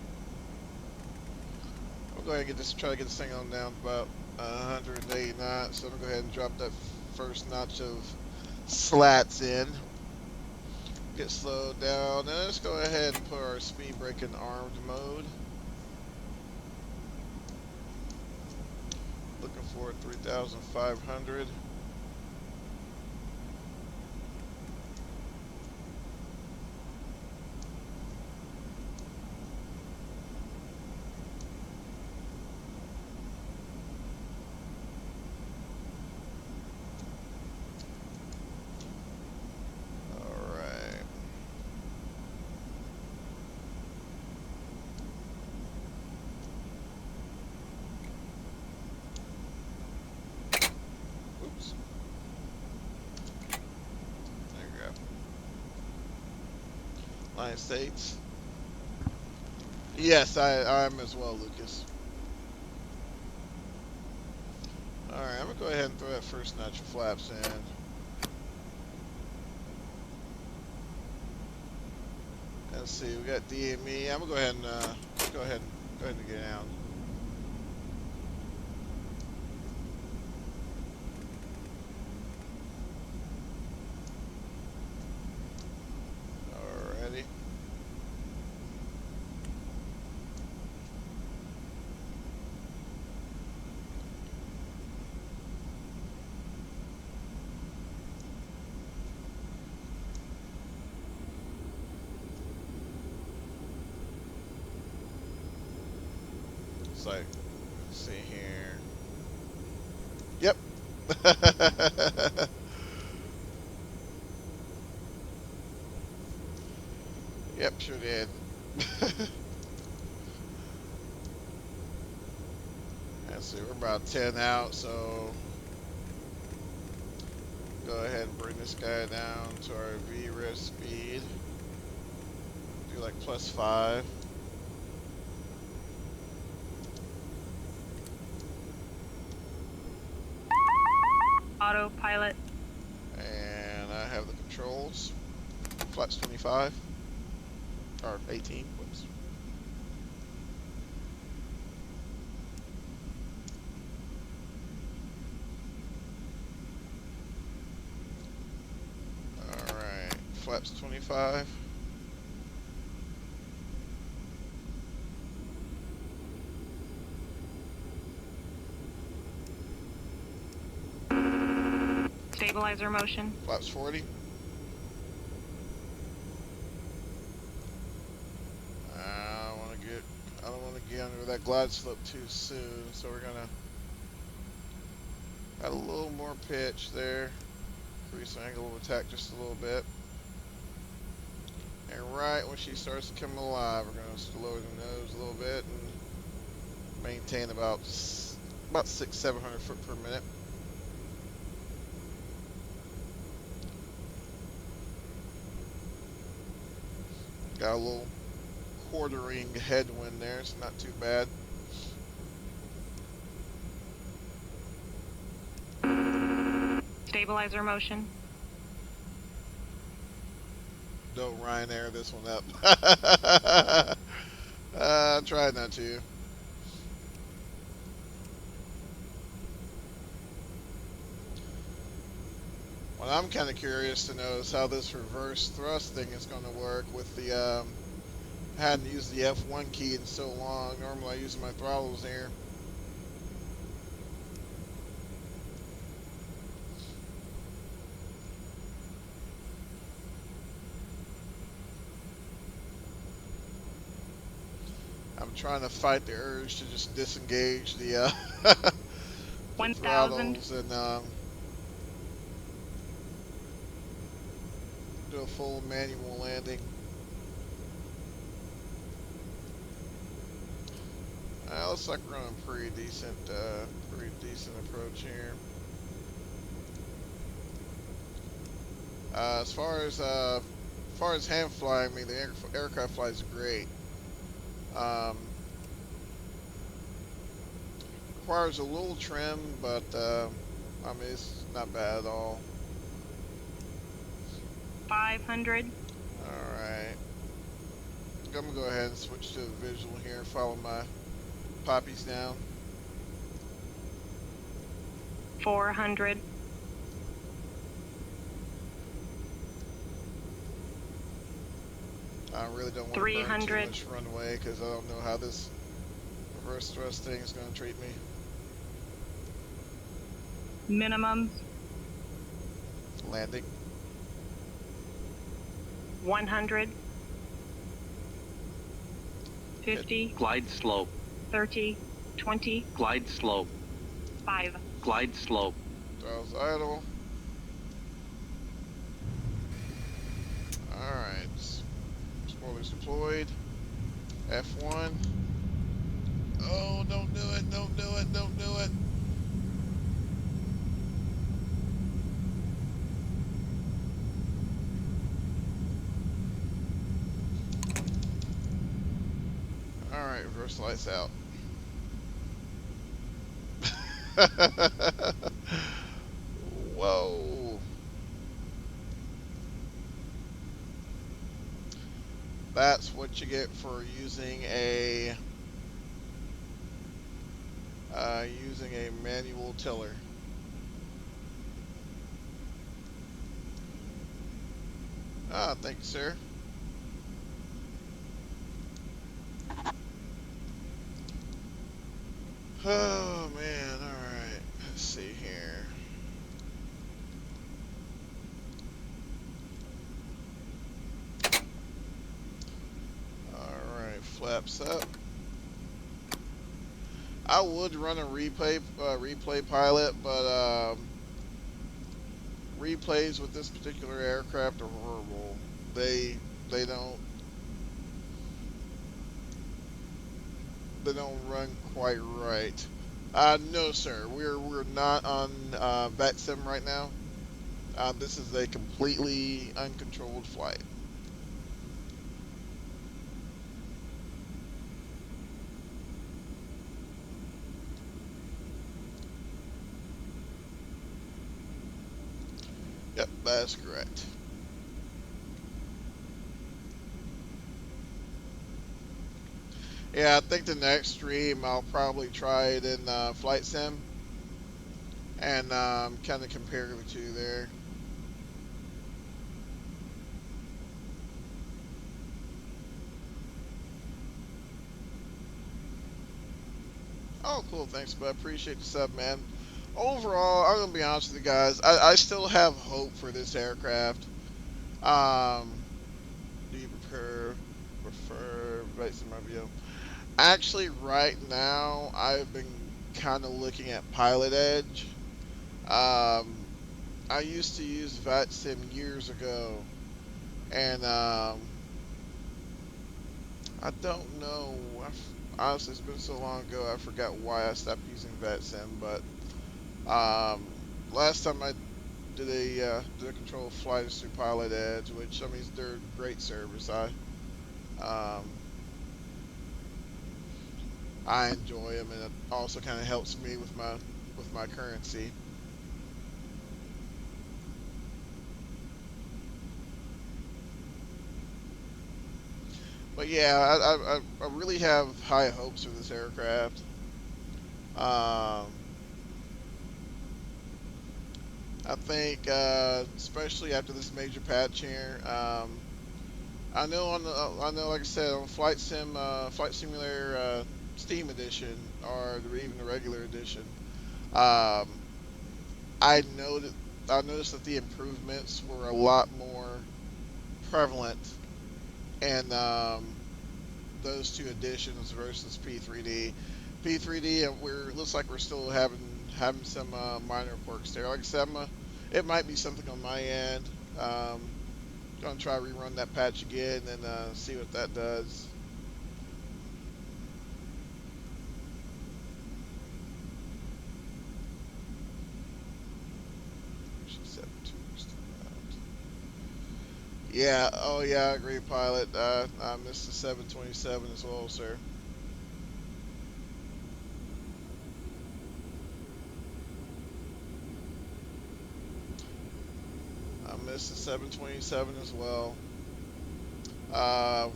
We'll go ahead and try to get this thing on down to about 180 knots. So I'm going to go ahead and drop that first notch of slats in. Get slowed down. And let's go ahead and put our speed brake in armed mode. Looking for 3,500. Oops. There you go. United States. Yes, I'm as well, Lucas. Alright, I'm going to go ahead and throw that first notch of flaps in. Let's see, we got DME. I'm going to go ahead and get down. Alrighty. It's like, let's see here. Yep. Yep, sure did. Let's see, we're about 10 out, so go ahead and bring this guy down to our VREF speed. Do like +5. Autopilot. And I have the controls. Flaps 25. Or 18. Whoops. flaps 25. Stabilizer motion. Flaps 40. I don't want to get under that glide slope too soon, so we're gonna add a little more pitch there. Increase the angle of attack just a little bit. And right when she starts to come alive, we're gonna lower the nose a little bit and maintain about 600-700 foot per minute. Got a little quartering headwind there, it's not too bad. Stabilizer motion. Don't Ryanair this one up. Try not to. What I'm kind of curious to know is how this reverse thrust thing is going to work with the, I hadn't used the F1 key in so long. Normally I use my throttles here. I'm trying to fight the urge to just disengage the, the 1,000. throttles and do a full manual landing. Looks like we're on a pretty decent approach here. As far as hand flying, I mean the aircraft flies great. Requires a little trim, but I mean it's not bad at all. 500. All right, I'm gonna go ahead and switch to the visual here. Follow my poppies down. 400. I really don't want to burn 300. too much runway because I don't know how this reverse thrust thing is going to treat me. Minimums. Landing. 100. 50. Glide slope. 30. 20. Glide slope. 5. Glide slope. Throttles idle. Alright. Spoilers deployed. F1. Oh, don't do it, don't do it, don't do it. Alright, reverse lights out. Whoa. That's what you get for using a manual tiller. Ah, thank you, sir. Oh man, alright. Let's see here. Alright, flaps up. I would run a replay pilot, but replays with this particular aircraft are horrible. They don't run quite right. No, sir. We're not on VATSIM right now. This is a completely uncontrolled flight. Yep, that's correct. Yeah, I think the next stream I'll probably try it in Flight Sim and kind of compare the two there. Cool. Thanks, bud. Appreciate the sub, man. Overall, I'm gonna be honest with you guys. I still have hope for this aircraft. Um, do you prefer rates in review? Actually, right now, I've been kind of looking at Pilot Edge. Um, I used to use VATSIM years ago, and I don't know. Honestly, it's been so long ago, I forgot why I stopped using VATSIM. But last time I did a control flight is through Pilot Edge, which I mean they're great service. Um, I enjoy them, and it also kind of helps me with my currency. But yeah, I really have high hopes for this aircraft. Um, I think, especially after this major patch here, I know I know, like I said, on Flight Simulator Steam Edition, or even the regular edition, um, I know that I noticed that the improvements were a lot more prevalent in those two editions versus P3D. P3D, we're looks like we're still having some minor quirks there. Like I said, it might be something on my end. Gonna try rerun that patch again and see what that does. 7-2 still out. Yeah, oh yeah, I agree, pilot. I missed the 727 as well, sir. I missed the 727 as well. Um,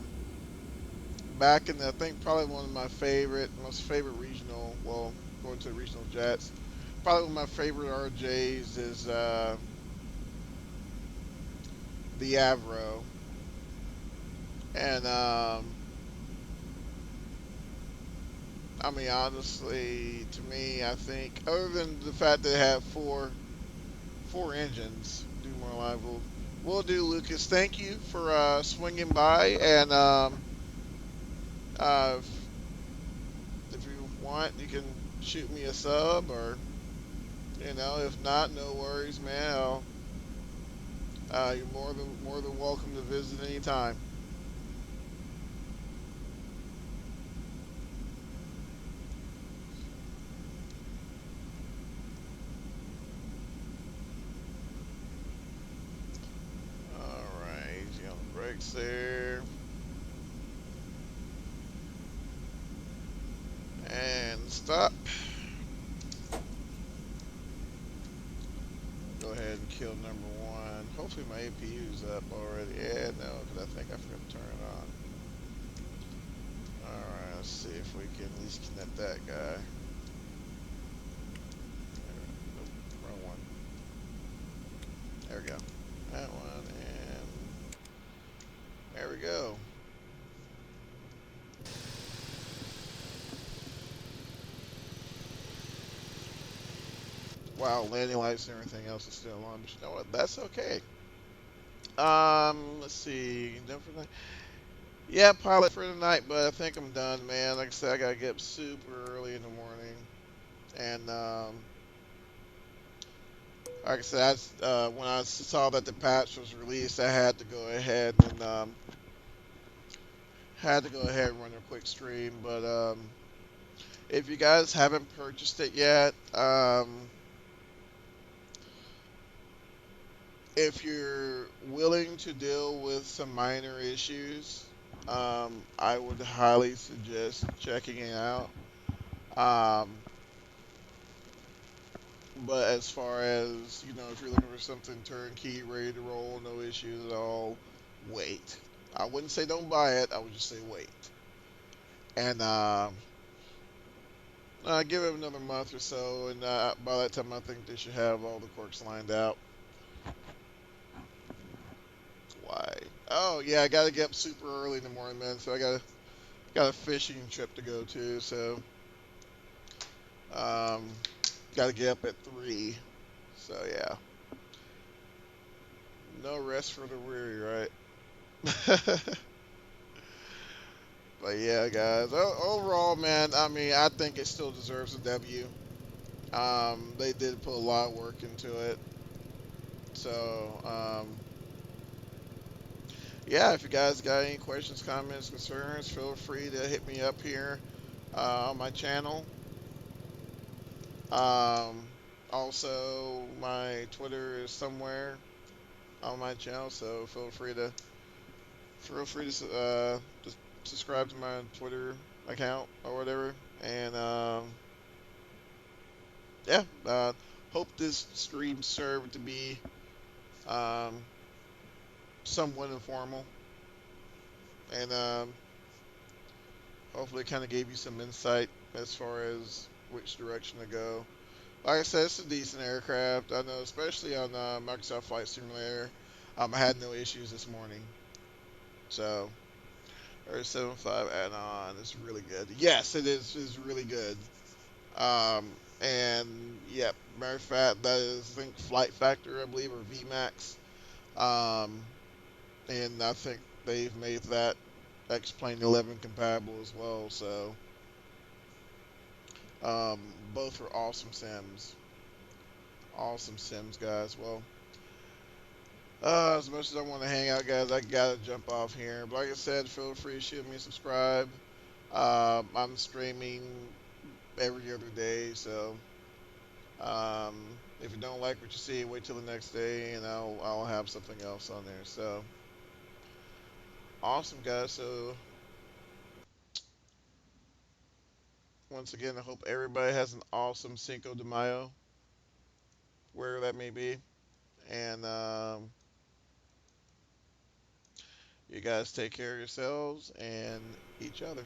Back in the, I think probably one of my most favorite regional, well, going to regional jets, probably one of my favorite RJs is the Avro. And I mean, honestly, to me, I think other than the fact that they have four engines, do more live. We'll do, Lucas. Thank you for swinging by, and if you want, you can shoot me a sub, or if not, no worries, man. You're more than welcome to visit anytime. All right, easy on the brakes there, and stop. Go ahead and kill number one. Hopefully my APU's up already. Yeah, no, because I think I forgot to turn it on. All right, let's see if we can at least connect that guy. Nope, wrong one. There we go. That one, and there we go. Wow, landing lights and everything else is still on, but you know what? That's okay. Let's see. Done for the night. Yeah, pilot for the night, but I think I'm done, man. Like I said, I gotta get up super early in the morning, and like I said, when I saw that the patch was released, I had to go ahead and run a quick stream. But if you guys haven't purchased it yet, if you're willing to deal with some minor issues, I would highly suggest checking it out. Um, but as far as, if you're looking for something turnkey, ready to roll, no issues at all, wait. I wouldn't say don't buy it. I would just say wait. And give it another month or so, and by that time, I think they should have all the quirks lined out. Why? Oh yeah, I gotta get up super early in the morning, man. So I got a fishing trip to go to. So Um, got to get up at 3. So yeah, no rest for the weary, right? But yeah, guys. Overall, man, I mean, I think it still deserves a W. They did put a lot of work into it. So, yeah, if you guys got any questions, comments, concerns, feel free to hit me up here on my channel. Um, Also, my Twitter is somewhere on my channel, so feel free to just subscribe to my Twitter account or whatever. And yeah, hope this stream served to be um, somewhat informal, and hopefully, kind of gave you some insight as far as which direction to go. Like I said, it's a decent aircraft. I know, especially on Microsoft Flight Simulator. I had no issues this morning. So, Earth 75 add-on is really good. Yes, it is really good. And yeah, matter of fact, that is I think Flight Factor, I believe, or VMAX. Um, and I think they've made that X-Plane 11 compatible as well. So both are awesome sims, guys. Well, as much as I want to hang out, guys, I gotta jump off here. But like I said, feel free to shoot me a subscribe. I'm streaming every other day, so if you don't like what you see, wait till the next day, and I'll have something else on there. So awesome, guys. So once again, I hope everybody has an awesome Cinco de Mayo, wherever that may be, and you guys take care of yourselves and each other.